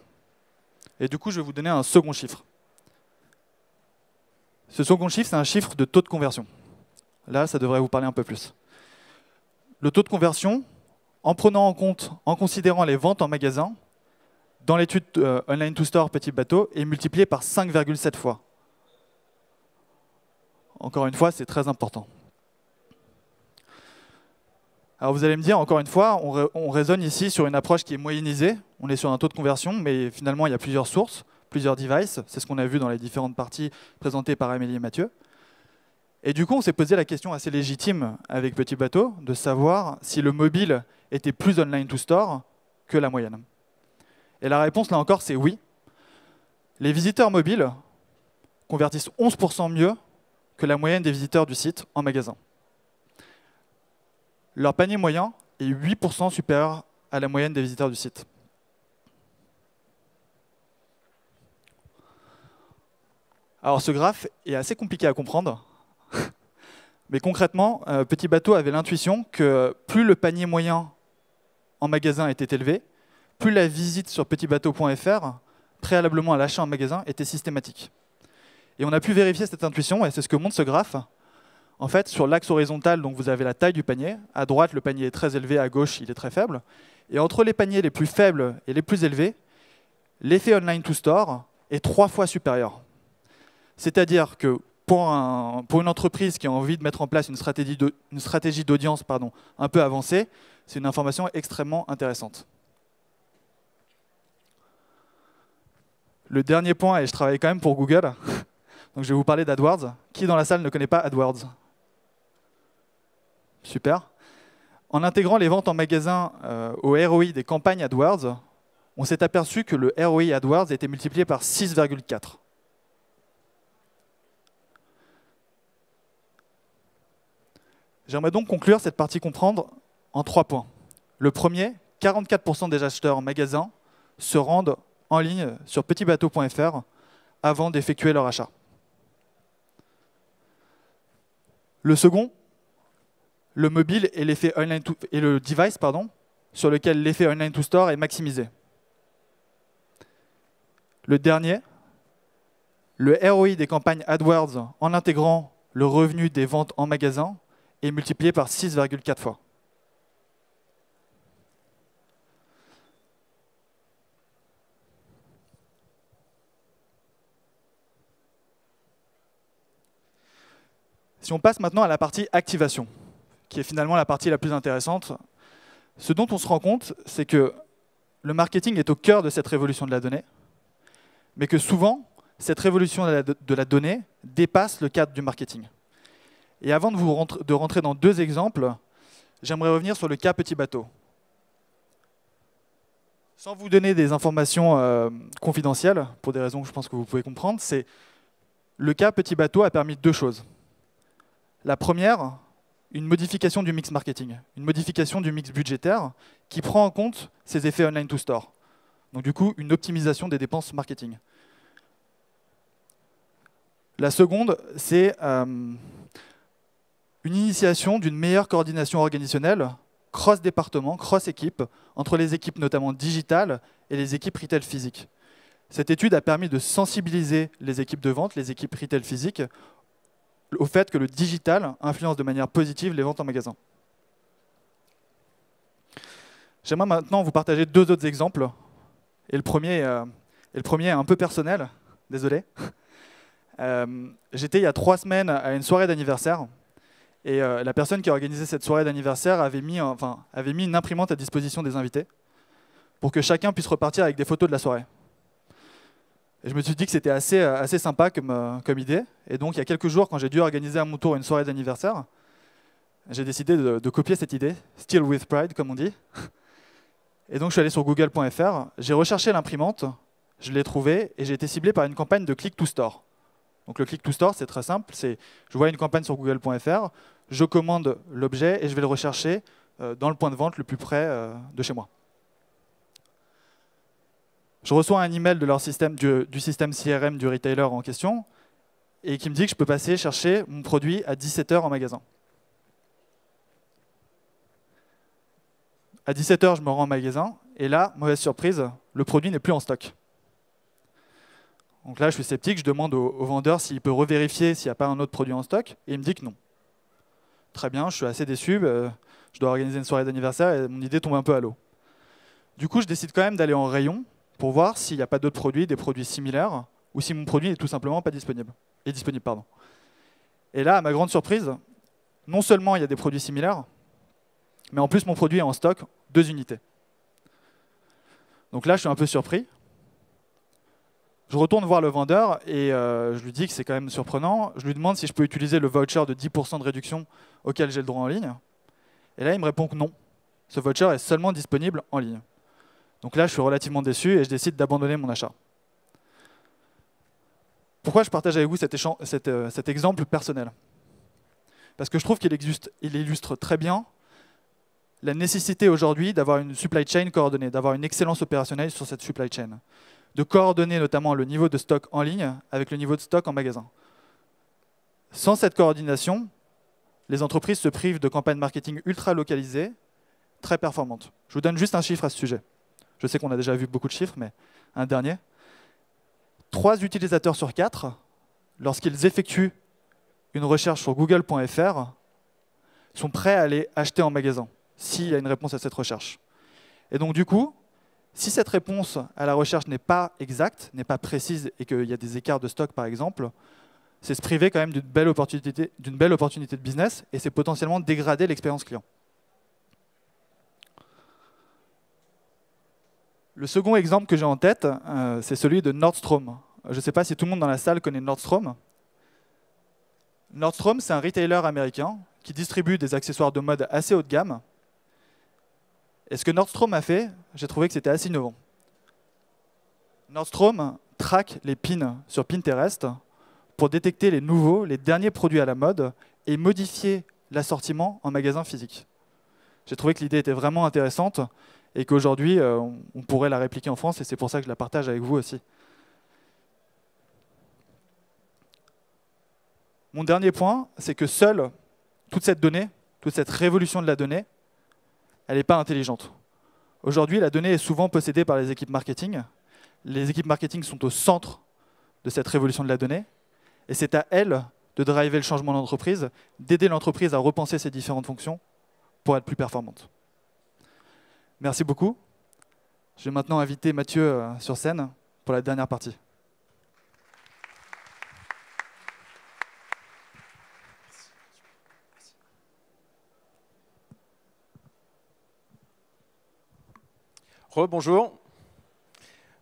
Et du coup, je vais vous donner un second chiffre. Ce second chiffre, c'est un chiffre de taux de conversion. Là, ça devrait vous parler un peu plus. Le taux de conversion, en prenant en compte, en considérant les ventes en magasin, dans l'étude Online to Store Petit Bateau, est multiplié par 5,7 fois. Encore une fois, c'est très important. Alors vous allez me dire, encore une fois, on raisonne ici sur une approche qui est moyennisée. On est sur un taux de conversion, mais finalement, il y a plusieurs sources, plusieurs devices. C'est ce qu'on a vu dans les différentes parties présentées par Amélie et Mathieu. Et du coup, on s'est posé la question assez légitime avec Petit Bateau de savoir si le mobile était plus online to store que la moyenne. Et la réponse, là encore, c'est oui. Les visiteurs mobiles convertissent 11% mieux que la moyenne des visiteurs du site en magasin. Leur panier moyen est 8% supérieur à la moyenne des visiteurs du site. Alors ce graphe est assez compliqué à comprendre, mais concrètement, Petit Bateau avait l'intuition que plus le panier moyen en magasin était élevé, plus la visite sur petitbateau.fr, préalablement à l'achat en magasin, était systématique. Et on a pu vérifier cette intuition, et c'est ce que montre ce graphe. En fait, sur l'axe horizontal, donc vous avez la taille du panier. À droite, le panier est très élevé, à gauche, il est très faible. Et entre les paniers les plus faibles et les plus élevés, l'effet online to store est 3 fois supérieur. C'est-à-dire que pour une entreprise qui a envie de mettre en place une stratégie d'audience un peu avancée, c'est une information extrêmement intéressante. Le dernier point, et je travaille quand même pour Google, donc je vais vous parler d'AdWords. Qui dans la salle ne connaît pas AdWords? Super. En intégrant les ventes en magasin au ROI des campagnes AdWords, on s'est aperçu que le ROI AdWords était multiplié par 6,4. J'aimerais donc conclure cette partie comprendre en 3 points. Le premier, 44% des acheteurs en magasin se rendent en ligne sur petitbateau.fr avant d'effectuer leur achat. Le second, le mobile et le device sur lequel l'effet online to store est maximisé. Le dernier, le ROI des campagnes AdWords en intégrant le revenu des ventes en magasin est multiplié par 6,4 fois. Si on passe maintenant à la partie activation, qui est finalement la partie la plus intéressante, ce dont on se rend compte, c'est que le marketing est au cœur de cette révolution de la donnée, mais que souvent, cette révolution de la donnée dépasse le cadre du marketing. Et avant de rentrer dans 2 exemples, j'aimerais revenir sur le cas Petit Bateau. Sans vous donner des informations confidentielles, pour des raisons que je pense que vous pouvez comprendre, c'est le cas Petit Bateau a permis 2 choses. La première, une modification du mix marketing, une modification du mix budgétaire qui prend en compte ces effets online to store. Donc du coup, une optimisation des dépenses marketing. La seconde, c'est une initiation d'une meilleure coordination organisationnelle cross-département, cross-équipe, entre les équipes notamment digitales et les équipes retail physiques. Cette étude a permis de sensibiliser les équipes de vente, les équipes retail physiques, au fait que le digital influence de manière positive les ventes en magasin. J'aimerais maintenant vous partager 2 autres exemples. Et le premier est un peu personnel, désolé. J'étais il y a 3 semaines à une soirée d'anniversaire. Et la personne qui a organisé cette soirée d'anniversaire avait mis une imprimante à disposition des invités pour que chacun puisse repartir avec des photos de la soirée. Et je me suis dit que c'était assez sympa comme idée. Et donc, il y a quelques jours, quand j'ai dû organiser à mon tour une soirée d'anniversaire, j'ai décidé de copier cette idée, still with pride, comme on dit. Et donc, je suis allé sur google.fr, j'ai recherché l'imprimante, je l'ai trouvée, et j'ai été ciblé par une campagne de Click to Store. Donc, le Click to Store, c'est très simple. Je vois une campagne sur google.fr, je commande l'objet et je vais le rechercher dans le point de vente le plus près de chez moi. Je reçois un email de leur système, du système CRM du retailer en question et qui me dit que je peux passer chercher mon produit à 17 h en magasin. À 17 h, je me rends en magasin et là, mauvaise surprise, le produit n'est plus en stock. Donc là, je suis sceptique, je demande au vendeur s'il peut revérifier s'il n'y a pas un autre produit en stock et il me dit que non. Très bien, je suis assez déçu, je dois organiser une soirée d'anniversaire et mon idée tombe un peu à l'eau. Du coup, je décide quand même d'aller en rayon pour voir s'il n'y a pas d'autres produits, des produits similaires, ou si mon produit n'est tout simplement pas disponible. Et là, à ma grande surprise, non seulement il y a des produits similaires, mais en plus mon produit est en stock, 2 unités. Donc là, je suis un peu surpris. Je retourne voir le vendeur et je lui dis que c'est quand même surprenant. Je lui demande si je peux utiliser le voucher de 10% de réduction auquel j'ai le droit en ligne. Et là, il me répond que non. Ce voucher est seulement disponible en ligne. Donc là, je suis relativement déçu et je décide d'abandonner mon achat. Pourquoi je partage avec vous cet exemple personnel? Parce que je trouve qu'il illustre très bien la nécessité aujourd'hui d'avoir une supply chain coordonnée, d'avoir une excellence opérationnelle sur cette supply chain, de coordonner notamment le niveau de stock en ligne avec le niveau de stock en magasin. Sans cette coordination, les entreprises se privent de campagnes marketing ultra localisées, très performantes. Je vous donne juste un chiffre à ce sujet. Je sais qu'on a déjà vu beaucoup de chiffres, mais un dernier. 3 utilisateurs sur 4, lorsqu'ils effectuent une recherche sur google.fr, sont prêts à aller acheter en magasin, s'il y a une réponse à cette recherche. Et donc du coup, si cette réponse à la recherche n'est pas exacte, n'est pas précise et qu'il y a des écarts de stock par exemple, c'est se priver quand même d'une belle opportunité de business et c'est potentiellement dégrader l'expérience client. Le second exemple que j'ai en tête, c'est celui de Nordstrom. Je ne sais pas si tout le monde dans la salle connaît Nordstrom. Nordstrom, c'est un retailer américain qui distribue des accessoires de mode assez haut de gamme. Et ce que Nordstrom a fait, j'ai trouvé que c'était assez innovant. Nordstrom traque les pins sur Pinterest pour détecter les nouveaux, les derniers produits à la mode et modifier l'assortiment en magasin physique. J'ai trouvé que l'idée était vraiment intéressante et qu'aujourd'hui, on pourrait la répliquer en France et c'est pour ça que je la partage avec vous aussi. Mon dernier point, c'est que seule toute cette donnée, toute cette révolution de la donnée, elle n'est pas intelligente. Aujourd'hui, la donnée est souvent possédée par les équipes marketing. Les équipes marketing sont au centre de cette révolution de la donnée. Et c'est à elles de driver le changement d'entreprise, d'aider l'entreprise à repenser ses différentes fonctions pour être plus performante. Merci beaucoup. Je vais maintenant inviter Mathieu sur scène pour la dernière partie. Rebonjour.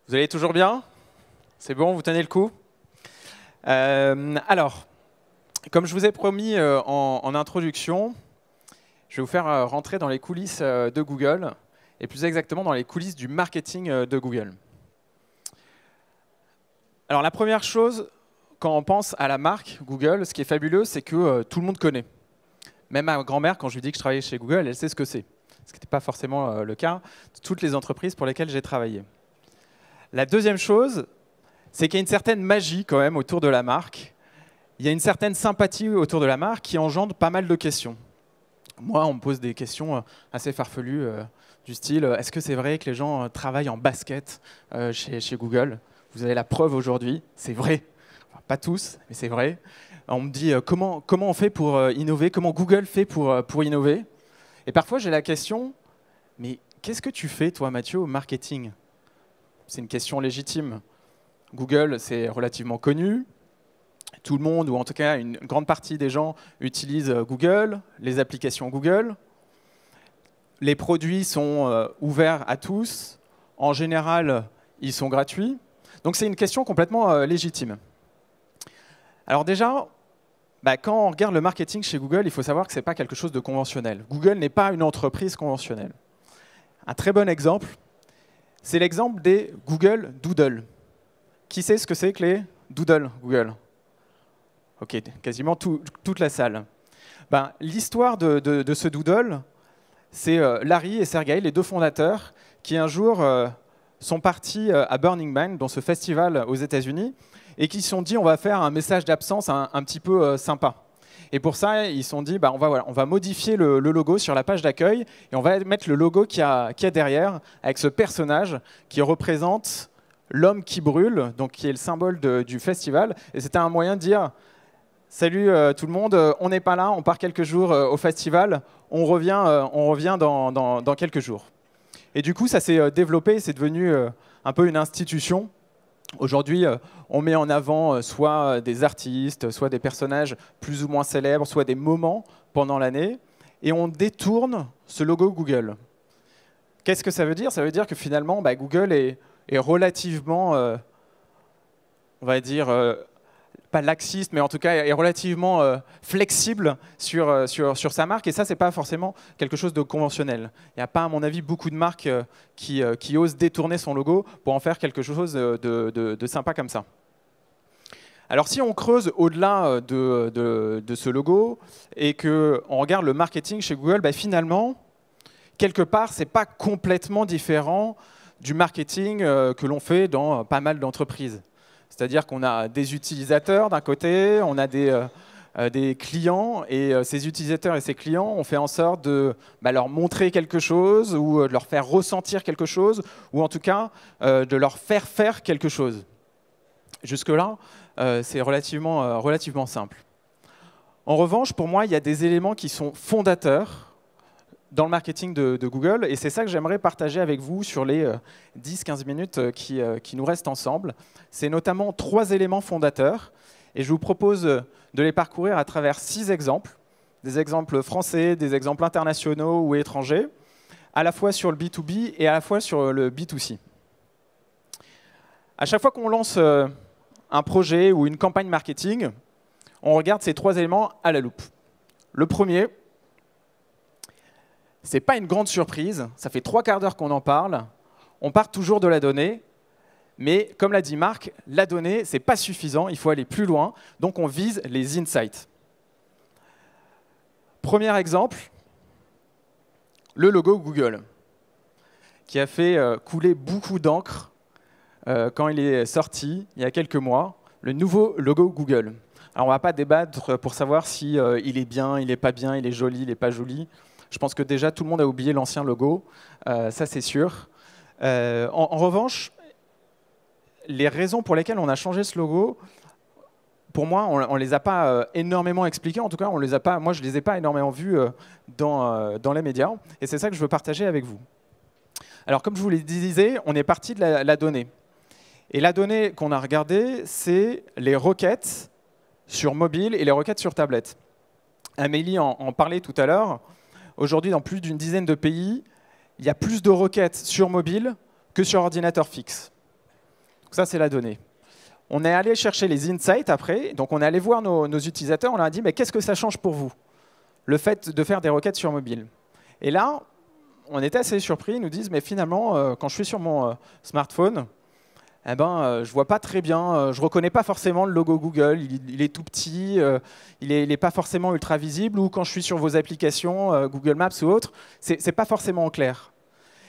Vous allez toujours bien? C'est bon, vous tenez le coup? Alors, comme je vous ai promis en introduction, je vais vous faire rentrer dans les coulisses de Google, et plus exactement dans les coulisses du marketing de Google. Alors la première chose, quand on pense à la marque Google, ce qui est fabuleux, c'est que tout le monde connaît. Même ma grand-mère, quand je lui dis que je travaillais chez Google, elle sait ce que c'est. Ce qui n'était pas forcément le cas de toutes les entreprises pour lesquelles j'ai travaillé. La deuxième chose, c'est qu'il y a une certaine magie quand même autour de la marque. Il y a une certaine sympathie autour de la marque qui engendre pas mal de questions. Moi, on me pose des questions assez farfelues du style est-ce que c'est vrai que les gens travaillent en basket chez Google? Vous avez la preuve aujourd'hui, c'est vrai. Enfin, pas tous, mais c'est vrai. On me dit comment on fait pour innover, comment Google fait pour innover. Et parfois, j'ai la question, mais qu'est-ce que tu fais, toi, Mathieu, au marketing? C'est une question légitime. Google, c'est relativement connu. Tout le monde, ou en tout cas une grande partie des gens, utilisent Google, les applications Google. Les produits sont ouverts à tous. En général, ils sont gratuits. Donc c'est une question complètement légitime. Alors déjà, quand on regarde le marketing chez Google, il faut savoir que ce n'est pas quelque chose de conventionnel. Google n'est pas une entreprise conventionnelle. Un très bon exemple, c'est l'exemple des Google Doodle. Qui sait ce que c'est que les Doodle Google? Ok, quasiment toute la salle. L'histoire de ce Doodle, c'est Larry et Sergey, les deux fondateurs, qui un jour sont partis à Burning Man, dans ce festival aux États-Unis, et qui se sont dit on va faire un message d'absence un petit peu sympa. Et pour ça, ils se sont dit on va modifier le logo sur la page d'accueil et on va mettre le logo qu'il y a derrière avec ce personnage qui représente l'homme qui brûle, donc qui est le symbole du festival. Et c'était un moyen de dire salut tout le monde, on n'est pas là, on part quelques jours au festival, on revient dans quelques jours. Et du coup, ça s'est développé, c'est devenu un peu une institution. Aujourd'hui, on met en avant soit des artistes, soit des personnages plus ou moins célèbres, soit des moments pendant l'année, et on détourne ce logo Google. Qu'est-ce que ça veut dire? Ça veut dire que finalement, Google est relativement, on va dire, pas laxiste, mais en tout cas est relativement flexible sur sa marque, et ça, c'est pas forcément quelque chose de conventionnel. Il n'y a pas, à mon avis, beaucoup de marques qui osent détourner son logo pour en faire quelque chose de sympa comme ça. Alors si on creuse au-delà de ce logo et qu'on regarde le marketing chez Google, finalement, quelque part, c'est pas complètement différent du marketing que l'on fait dans pas mal d'entreprises. C'est-à-dire qu'on a des utilisateurs d'un côté, on a des clients, et ces utilisateurs et ces clients, on fait en sorte de leur montrer quelque chose, ou de leur faire ressentir quelque chose, ou en tout cas de leur faire faire quelque chose. Jusque-là, c'est relativement simple. En revanche, pour moi, il y a des éléments qui sont fondateurs dans le marketing de Google, et c'est ça que j'aimerais partager avec vous sur les 10-15 minutes qui nous restent ensemble. C'est notamment 3 éléments fondateurs, et je vous propose de les parcourir à travers 6 exemples, des exemples français, des exemples internationaux ou étrangers, à la fois sur le B2B et à la fois sur le B2C. À chaque fois qu'on lance un projet ou une campagne marketing, on regarde ces 3 éléments à la loupe. Le premier, ce n'est pas une grande surprise, ça fait 3 quarts d'heure qu'on en parle, on part toujours de la donnée, mais comme l'a dit Marc, la donnée, ce n'est pas suffisant, il faut aller plus loin, donc on vise les insights. Premier exemple, le logo Google, qui a fait couler beaucoup d'encre quand il est sorti, il y a quelques mois, le nouveau logo Google. Alors on ne va pas débattre pour savoir si il est bien, il n'est pas bien, il est joli, il n'est pas joli. Je pense que déjà, tout le monde a oublié l'ancien logo, ça c'est sûr. En revanche, les raisons pour lesquelles on a changé ce logo, pour moi, on ne les a pas énormément expliquées. En tout cas, moi, je ne les ai pas énormément vues dans les médias. Et c'est ça que je veux partager avec vous. Alors, comme je vous le disais, on est parti de la donnée. Et la donnée qu'on a regardée, c'est les requêtes sur mobile et les requêtes sur tablette. Amélie en parlait tout à l'heure. Aujourd'hui, dans plus d'une dizaine de pays, il y a plus de requêtes sur mobile que sur ordinateur fixe. Donc ça, c'est la donnée. On est allé chercher les insights après. Donc on est allé voir nos utilisateurs. On leur a dit, mais qu'est-ce que ça change pour vous, le fait de faire des requêtes sur mobile? Et là, on était assez surpris. Ils nous disent, mais finalement, quand je suis sur mon smartphone, je ne vois pas très bien, je ne reconnais pas forcément le logo Google, il est tout petit, il n'est pas forcément ultra visible, ou quand je suis sur vos applications, Google Maps ou autres, ce n'est pas forcément clair.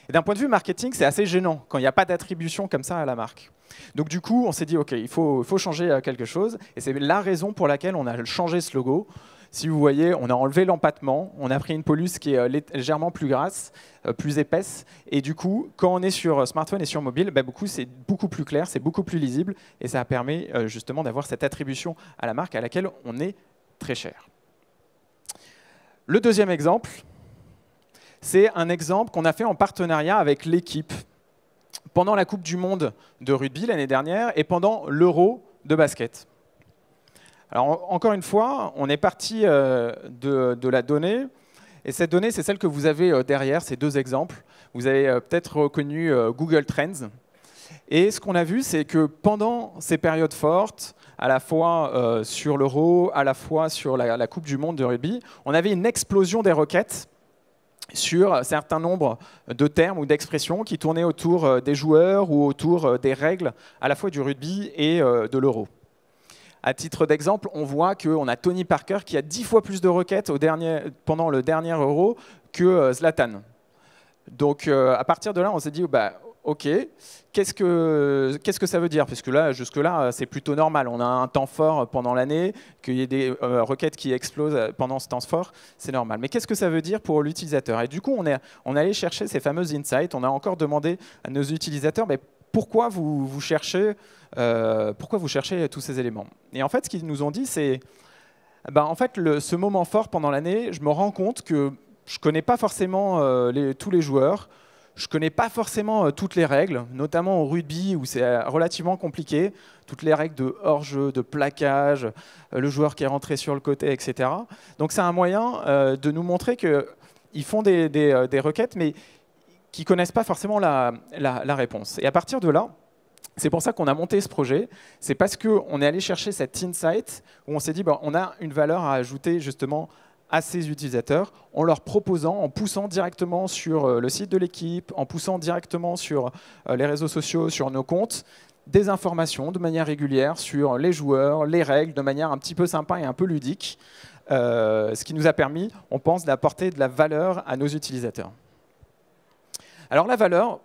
Et d'un point de vue marketing, c'est assez gênant quand il n'y a pas d'attribution comme ça à la marque. Donc du coup, on s'est dit, OK, il faut changer quelque chose, et c'est la raison pour laquelle on a changé ce logo. Si vous voyez, on a enlevé l'empattement, on a pris une police qui est légèrement plus grasse, plus épaisse, et du coup, quand on est sur smartphone et sur mobile, c'est beaucoup plus clair, c'est beaucoup plus lisible, et ça permet justement d'avoir cette attribution à la marque à laquelle on est très cher. Le deuxième exemple, c'est un exemple qu'on a fait en partenariat avec l'équipe pendant la Coupe du Monde de rugby l'année dernière et pendant l'Euro de basket. Alors, encore une fois, on est parti de la donnée. Et cette donnée, c'est celle que vous avez derrière, ces deux exemples. Vous avez peut-être reconnu Google Trends. Et ce qu'on a vu, c'est que pendant ces périodes fortes, à la fois sur l'Euro, à la fois sur la Coupe du Monde de rugby, on avait une explosion des requêtes sur un certain nombre de termes ou d'expressions qui tournaient autour des joueurs ou autour des règles à la fois du rugby et de l'Euro. À titre d'exemple, on voit qu'on a Tony Parker qui a 10 fois plus de requêtes pendant le dernier Euro que Zlatan. Donc à partir de là, on s'est dit, OK, qu'est-ce que ça veut dire? Parce que là, jusque-là, c'est plutôt normal. On a un temps fort pendant l'année, qu'il y ait des requêtes qui explosent pendant ce temps fort, c'est normal. Mais qu'est-ce que ça veut dire pour l'utilisateur? Et du coup, on est allé chercher ces fameux insights. On a encore demandé à nos utilisateurs, pourquoi vous cherchez tous ces éléments? Et en fait, ce qu'ils nous ont dit, c'est en fait, ce moment fort pendant l'année, je me rends compte que je ne connais pas forcément tous les joueurs. Je ne connais pas forcément toutes les règles, notamment au rugby où c'est relativement compliqué. Toutes les règles de hors-jeu, de plaquage, le joueur qui est rentré sur le côté, etc. Donc c'est un moyen de nous montrer qu'ils font des requêtes, mais qui ne connaissent pas forcément la réponse. Et à partir de là, c'est pour ça qu'on a monté ce projet. C'est parce qu'on est allé chercher cet insight où on s'est dit on a une valeur à ajouter justement à ces utilisateurs en leur proposant, en poussant directement sur le site de l'équipe, en poussant directement sur les réseaux sociaux, sur nos comptes, des informations de manière régulière sur les joueurs, les règles, de manière un petit peu sympa et un peu ludique, ce qui nous a permis, on pense, d'apporter de la valeur à nos utilisateurs. Alors la valeur,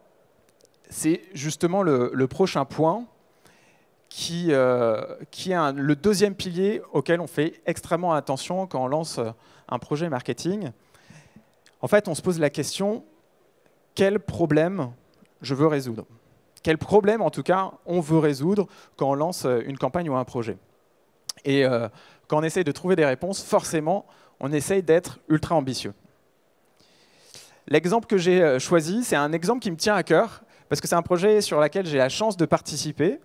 c'est justement le prochain point qui est le deuxième pilier auquel on fait extrêmement attention quand on lance un projet marketing. En fait, on se pose la question, quel problème je veux résoudre? Quel problème, en tout cas, on veut résoudre quand on lance une campagne ou un projet? Et quand on essaye de trouver des réponses, forcément, on essaye d'être ultra ambitieux. L'exemple que j'ai choisi, c'est un exemple qui me tient à cœur, parce que c'est un projet sur lequel j'ai la chance de participer,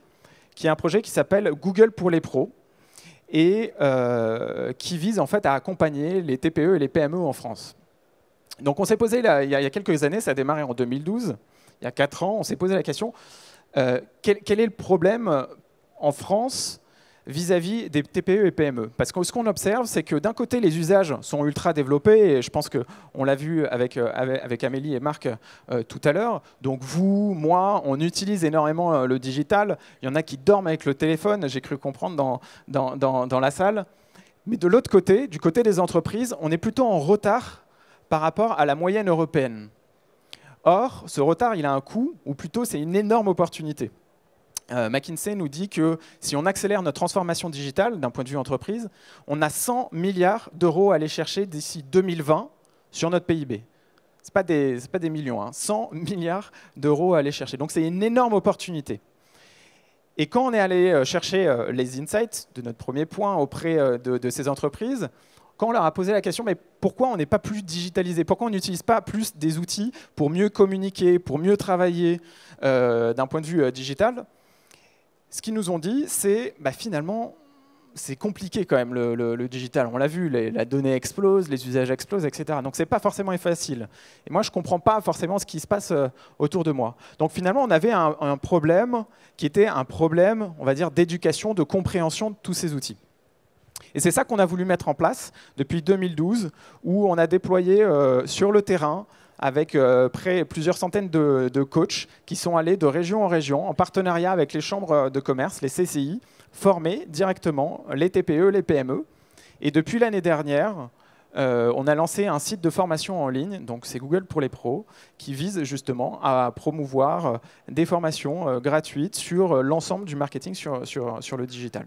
qui est un projet qui s'appelle Google pour les pros, et qui vise en fait à accompagner les TPE et les PME en France. Donc on s'est posé, il y a quelques années, ça a démarré en 2012, il y a 4 ans, on s'est posé la question, quel est le problème en France vis-à-vis des TPE et PME? Parce que ce qu'on observe, c'est que d'un côté, les usages sont ultra développés, et je pense qu'on l'a vu avec Amélie et Marc tout à l'heure. Donc vous, moi, on utilise énormément le digital. Il y en a qui dorment avec le téléphone, j'ai cru comprendre dans la salle. Mais de l'autre côté, du côté des entreprises, on est plutôt en retard par rapport à la moyenne européenne. Or, ce retard, il a un coût, ou plutôt c'est une énorme opportunité. McKinsey nous dit que si on accélère notre transformation digitale d'un point de vue entreprise, on a 100 milliards d'euros à aller chercher d'ici 2020 sur notre PIB. Ce n'est pas des millions, 100 milliards d'euros à aller chercher. Donc c'est une énorme opportunité. Et quand on est allé chercher les insights de notre premier point auprès de ces entreprises, quand on leur a posé la question, mais pourquoi on n'est pas plus digitalisé? Pourquoi on n'utilise pas plus des outils pour mieux communiquer, pour mieux travailler d'un point de vue digital? Ce qu'ils nous ont dit, c'est finalement, c'est compliqué quand même le digital. On l'a vu, la donnée explose, les usages explosent, etc. Donc c'est pas forcément facile. Et moi, je comprends pas forcément ce qui se passe autour de moi. Donc finalement, on avait un problème qui était un problème, on va dire, d'éducation, de compréhension de tous ces outils. Et c'est ça qu'on a voulu mettre en place depuis 2012, où on a déployé sur le terrain avec plusieurs centaines de coachs qui sont allés de région en région, en partenariat avec les chambres de commerce, les CCI, former directement les TPE, les PME. Et depuis l'année dernière, on a lancé un site de formation en ligne, donc c'est Google pour les pros, qui vise justement à promouvoir des formations gratuites sur l'ensemble du marketing sur le digital.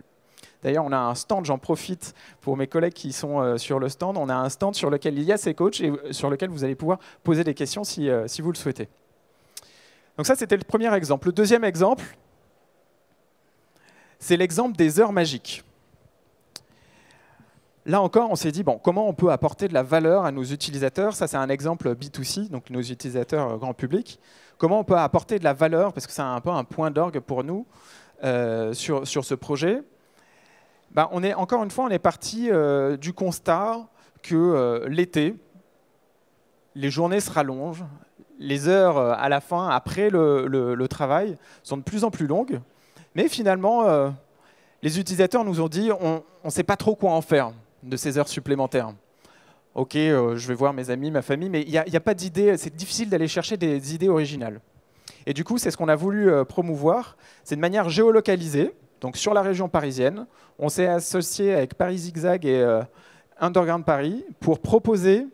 D'ailleurs, on a un stand, j'en profite pour mes collègues qui sont sur le stand, on a un stand sur lequel il y a ces coachs et sur lequel vous allez pouvoir poser des questions si vous le souhaitez. Donc ça, c'était le premier exemple. Le deuxième exemple, c'est l'exemple des heures magiques. Là encore, on s'est dit, bon, comment on peut apporter de la valeur à nos utilisateurs? Ça, c'est un exemple B2C, donc nos utilisateurs grand public. Comment on peut apporter de la valeur, parce que c'est un peu un point d'orgue pour nous sur ce projet. Ben, encore une fois, on est parti du constat que l'été, les journées se rallongent, les heures à la fin, après le travail, sont de plus en plus longues. Mais finalement, les utilisateurs nous ont dit, on ne sait pas trop quoi en faire de ces heures supplémentaires. Ok, je vais voir mes amis, ma famille, mais il n'y a pas d'idée, c'est difficile d'aller chercher des idées originales. Et du coup, c'est ce qu'on a voulu promouvoir, c'est de manière géolocalisée, donc sur la région parisienne. On s'est associé avec Paris Zigzag et Underground Paris pour proposer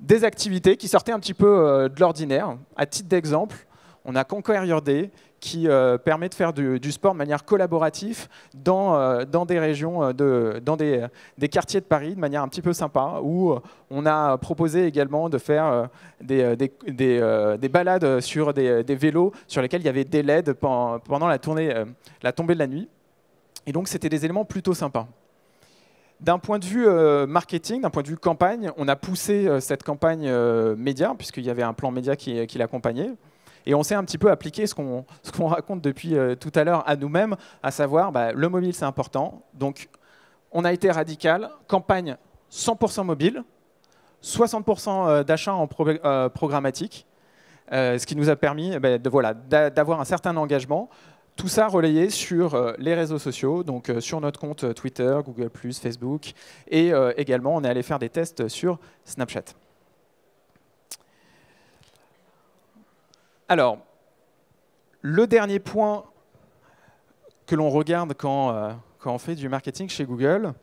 des activités qui sortaient un petit peu de l'ordinaire. À titre d'exemple, on a Conquer Your Day, qui permet de faire du sport de manière collaborative dans des régions, dans des quartiers de Paris de manière un petit peu sympa, où on a proposé également de faire des balades sur des vélos sur lesquels il y avait des LED pendant la tombée de la nuit. Et donc, c'était des éléments plutôt sympas. D'un point de vue marketing, d'un point de vue campagne, on a poussé cette campagne média, puisqu'il y avait un plan média qui l'accompagnait. Et on s'est un petit peu appliqué ce qu'on raconte depuis tout à l'heure à nous-mêmes, à savoir le mobile, c'est important. Donc, on a été radical, campagne 100% mobile, 60% d'achats en programmatique, ce qui nous a permis d'avoir un certain engagement. Tout ça relayé sur les réseaux sociaux, donc sur notre compte Twitter, Google+, Facebook, et également on est allé faire des tests sur Snapchat. Alors, le dernier point que l'on regarde quand on fait du marketing chez Google,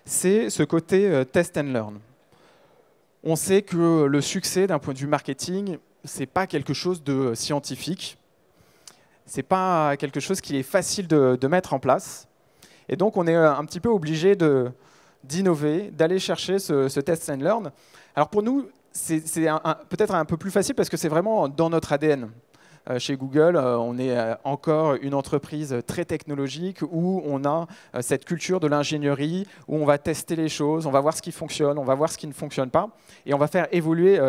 c'est ce côté test and learn. On sait que le succès d'un point de vue marketing, ce n'est pas quelque chose de scientifique. Ce n'est pas quelque chose qui est facile de mettre en place. Et donc, on est un petit peu obligé d'innover, d'aller chercher ce test and learn. Alors pour nous, c'est peut-être un peu plus facile parce que c'est vraiment dans notre ADN. Chez Google, on est encore une entreprise très technologique où on a cette culture de l'ingénierie, où on va tester les choses, on va voir ce qui fonctionne, on va voir ce qui ne fonctionne pas, et on va faire évoluer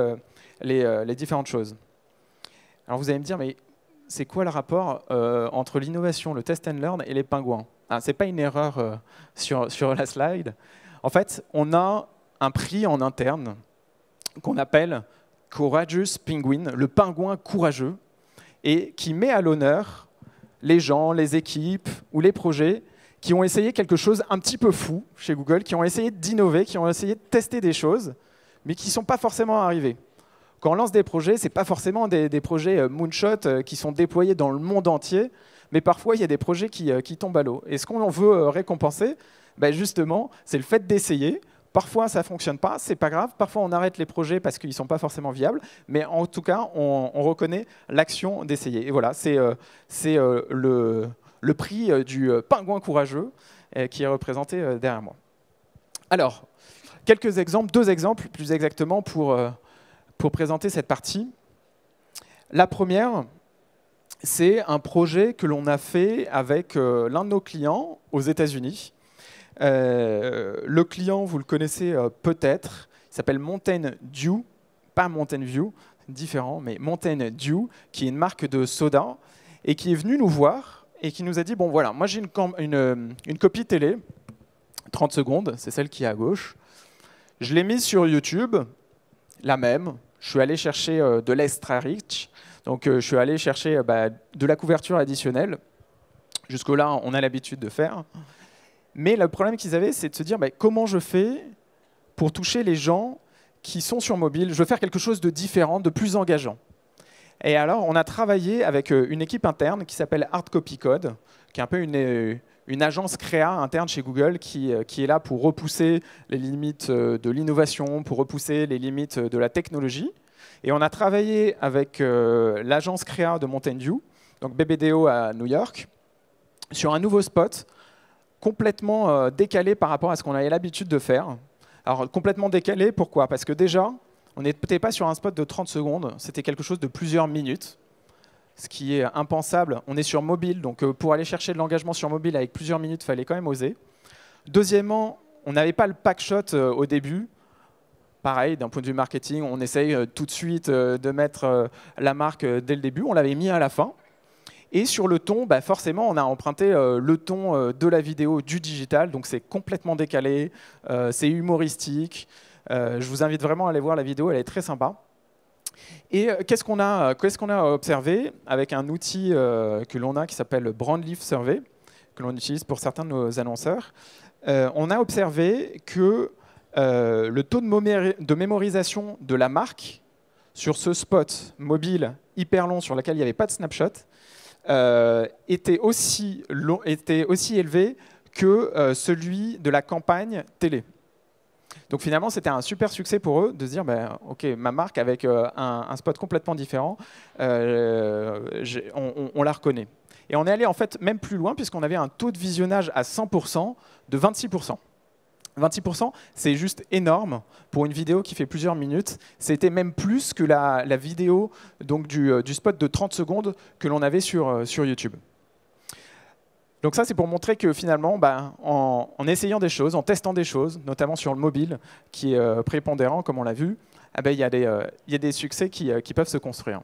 les différentes choses. Alors vous allez me dire, mais c'est quoi le rapport entre l'innovation, le test and learn et les pingouins? Ce n'est pas une erreur sur la slide. En fait, on a un prix en interne qu'on appelle Courageous Penguin, le pingouin courageux, et qui met à l'honneur les gens, les équipes ou les projets qui ont essayé quelque chose un petit peu fou chez Google, qui ont essayé d'innover, qui ont essayé de tester des choses, mais qui ne sont pas forcément arrivés. Quand on lance des projets, ce n'est pas forcément des projets moonshot qui sont déployés dans le monde entier, mais parfois il y a des projets qui tombent à l'eau. Et ce qu'on veut récompenser, justement, c'est le fait d'essayer. Parfois, ça ne fonctionne pas, c'est pas grave. Parfois, on arrête les projets parce qu'ils ne sont pas forcément viables. Mais en tout cas, on reconnaît l'action d'essayer. Et voilà, c'est le prix du pingouin courageux qui est représenté derrière moi. Alors, quelques exemples, 2 exemples plus exactement pour présenter cette partie. La première, c'est un projet que l'on a fait avec l'un de nos clients aux États-Unis. Le client, vous le connaissez peut-être, il s'appelle Mountain Dew, pas Mountain View, différent, mais Mountain Dew, qui est une marque de soda, et qui est venu nous voir et qui nous a dit, bon voilà, moi j'ai une copie télé, 30 secondes, c'est celle qui est à gauche, je l'ai mise sur YouTube, la même, je suis allé chercher de l'extra rich, donc je suis allé chercher de la couverture additionnelle, jusque-là on a l'habitude de faire. Mais le problème qu'ils avaient, c'est de se dire comment je fais pour toucher les gens qui sont sur mobile. Je veux faire quelque chose de différent, de plus engageant. Et alors, on a travaillé avec une équipe interne qui s'appelle Hard Copy Code, qui est un peu une agence créa interne chez Google qui est là pour repousser les limites de l'innovation, pour repousser les limites de la technologie. Et on a travaillé avec l'agence créa de Mountain Dew, donc BBDO à New York, sur un nouveau spot complètement décalé par rapport à ce qu'on avait l'habitude de faire. Alors complètement décalé, pourquoi? Parce que déjà, on n'était pas sur un spot de 30 secondes, c'était quelque chose de plusieurs minutes, ce qui est impensable. On est sur mobile, donc pour aller chercher de l'engagement sur mobile avec plusieurs minutes, il fallait quand même oser. Deuxièmement, on n'avait pas le pack shot au début. Pareil, d'un point de vue marketing, on essaye tout de suite de mettre la marque dès le début. On l'avait mis à la fin. Et sur le ton, bah forcément, on a emprunté le ton de la vidéo du digital. Donc c'est complètement décalé, c'est humoristique. Je vous invite vraiment à aller voir la vidéo, elle est très sympa. Et qu'est-ce qu'on a observé avec un outil que l'on a qui s'appelle Brandleaf Survey, que l'on utilise pour certains de nos annonceurs. On a observé que le taux de mémorisation de la marque sur ce spot mobile hyper long sur lequel il n'y avait pas de snapshot était aussi élevé que celui de la campagne télé. Donc finalement, c'était un super succès pour eux de se dire, bah, OK, ma marque avec un spot complètement différent, on la reconnaît. Et on est allé en fait même plus loin puisqu'on avait un taux de visionnage à 100% de 26%. 26%, c'est juste énorme pour une vidéo qui fait plusieurs minutes. C'était même plus que la vidéo donc, du spot de 30 secondes que l'on avait sur YouTube. Donc ça, c'est pour montrer que finalement, bah, en essayant des choses, en testant des choses, notamment sur le mobile, qui est prépondérant, comme on l'a vu, eh ben, y a des succès qui peuvent se construire.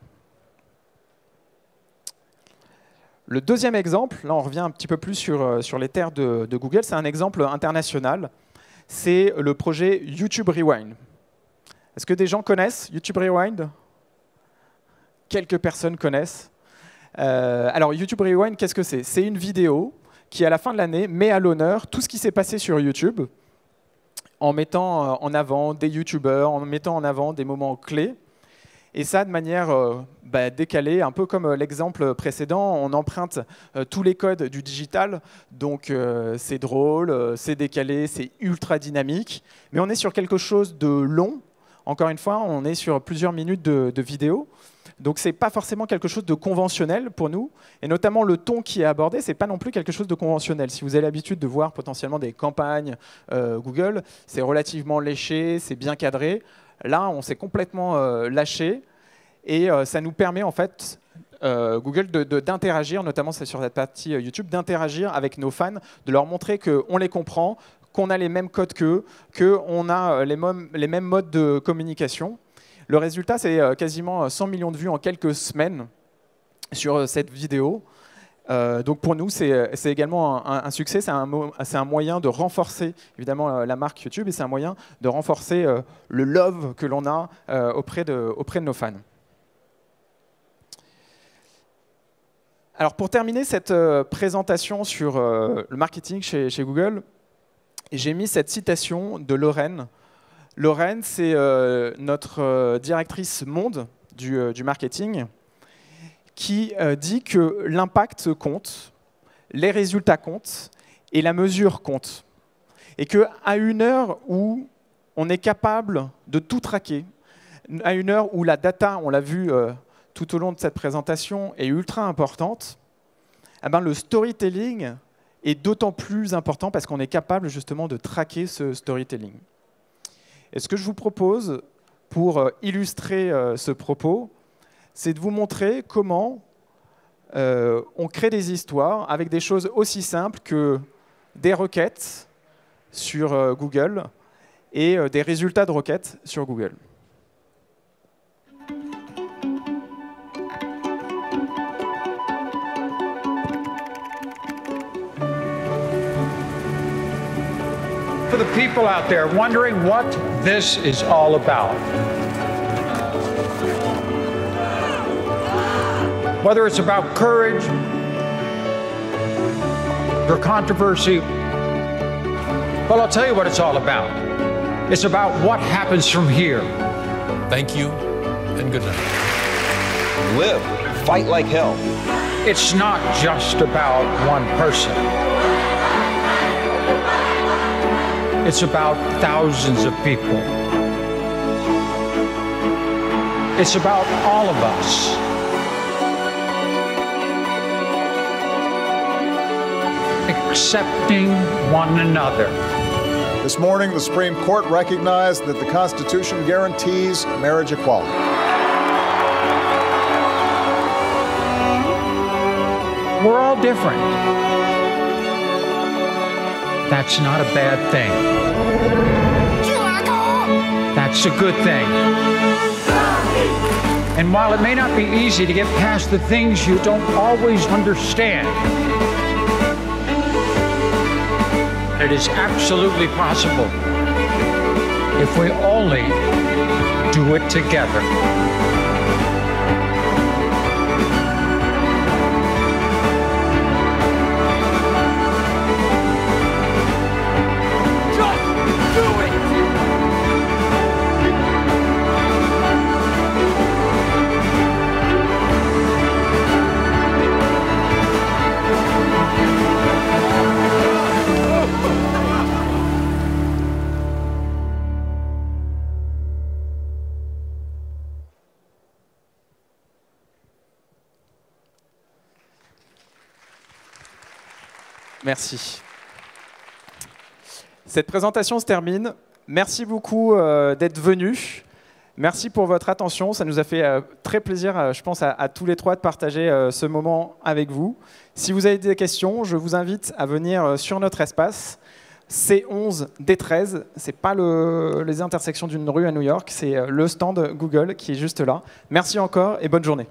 Le deuxième exemple, là on revient un petit peu plus sur les terres de Google, c'est un exemple international. C'est le projet YouTube Rewind. Est-ce que des gens connaissent YouTube Rewind? Quelques personnes connaissent. Alors YouTube Rewind, qu'est-ce que c'est? C'est une vidéo qui, à la fin de l'année, met à l'honneur tout ce qui s'est passé sur YouTube en mettant en avant des YouTubeurs, en mettant en avant des moments clés. Et ça, de manière décalée, un peu comme l'exemple précédent, on emprunte tous les codes du digital. Donc c'est drôle, c'est décalé, c'est ultra dynamique. Mais on est sur quelque chose de long. Encore une fois, on est sur plusieurs minutes de vidéo. Donc ce n'est pas forcément quelque chose de conventionnel pour nous. Et notamment le ton qui est abordé, ce n'est pas non plus quelque chose de conventionnel. Si vous avez l'habitude de voir potentiellement des campagnes Google, c'est relativement léché, c'est bien cadré. Là, on s'est complètement lâché et ça nous permet en fait, Google, d'interagir, notamment sur cette partie YouTube, d'interagir avec nos fans, de leur montrer qu'on les comprend, qu'on a les mêmes codes qu'eux, qu'on a les mêmes modes de communication. Le résultat, c'est quasiment 100 millions de vues en quelques semaines sur cette vidéo. Donc pour nous, c'est également un succès, c'est un moyen de renforcer évidemment la marque YouTube et c'est un moyen de renforcer le love que l'on a auprès de nos fans. Alors pour terminer cette présentation sur le marketing chez Google, j'ai mis cette citation de Lorraine. Lorraine, c'est notre directrice monde du marketing, qui dit que l'impact compte, les résultats comptent et la mesure compte. Et qu'à une heure où on est capable de tout traquer, à une heure où la data, on l'a vu tout au long de cette présentation, est ultra importante, eh ben, le storytelling est d'autant plus important parce qu'on est capable justement de traquer ce storytelling. Et ce que je vous propose pour illustrer ce propos, c'est de vous montrer comment on crée des histoires avec des choses aussi simples que des requêtes sur Google et des résultats de requêtes sur Google. For the people out there wondering what this is all about. Whether it's about courage or controversy, well, I'll tell you what it's all about. It's about what happens from here. Thank you, and good night. Live, fight like hell. It's not just about one person. It's about thousands of people. It's about all of us. accepting one another. This morning, the Supreme Court recognized that the Constitution guarantees marriage equality. We're all different. That's not a bad thing. That's a good thing. And while it may not be easy to get past the things you don't always understand, it is absolutely possible if we only do it together. Merci. Cette présentation se termine. Merci beaucoup d'être venus. Merci pour votre attention. Ça nous a fait très plaisir, je pense, à tous les trois de partager ce moment avec vous. Si vous avez des questions, je vous invite à venir sur notre espace. C11 D13, ce n'est pas les intersections d'une rue à New York, c'est le stand Google qui est juste là. Merci encore et bonne journée.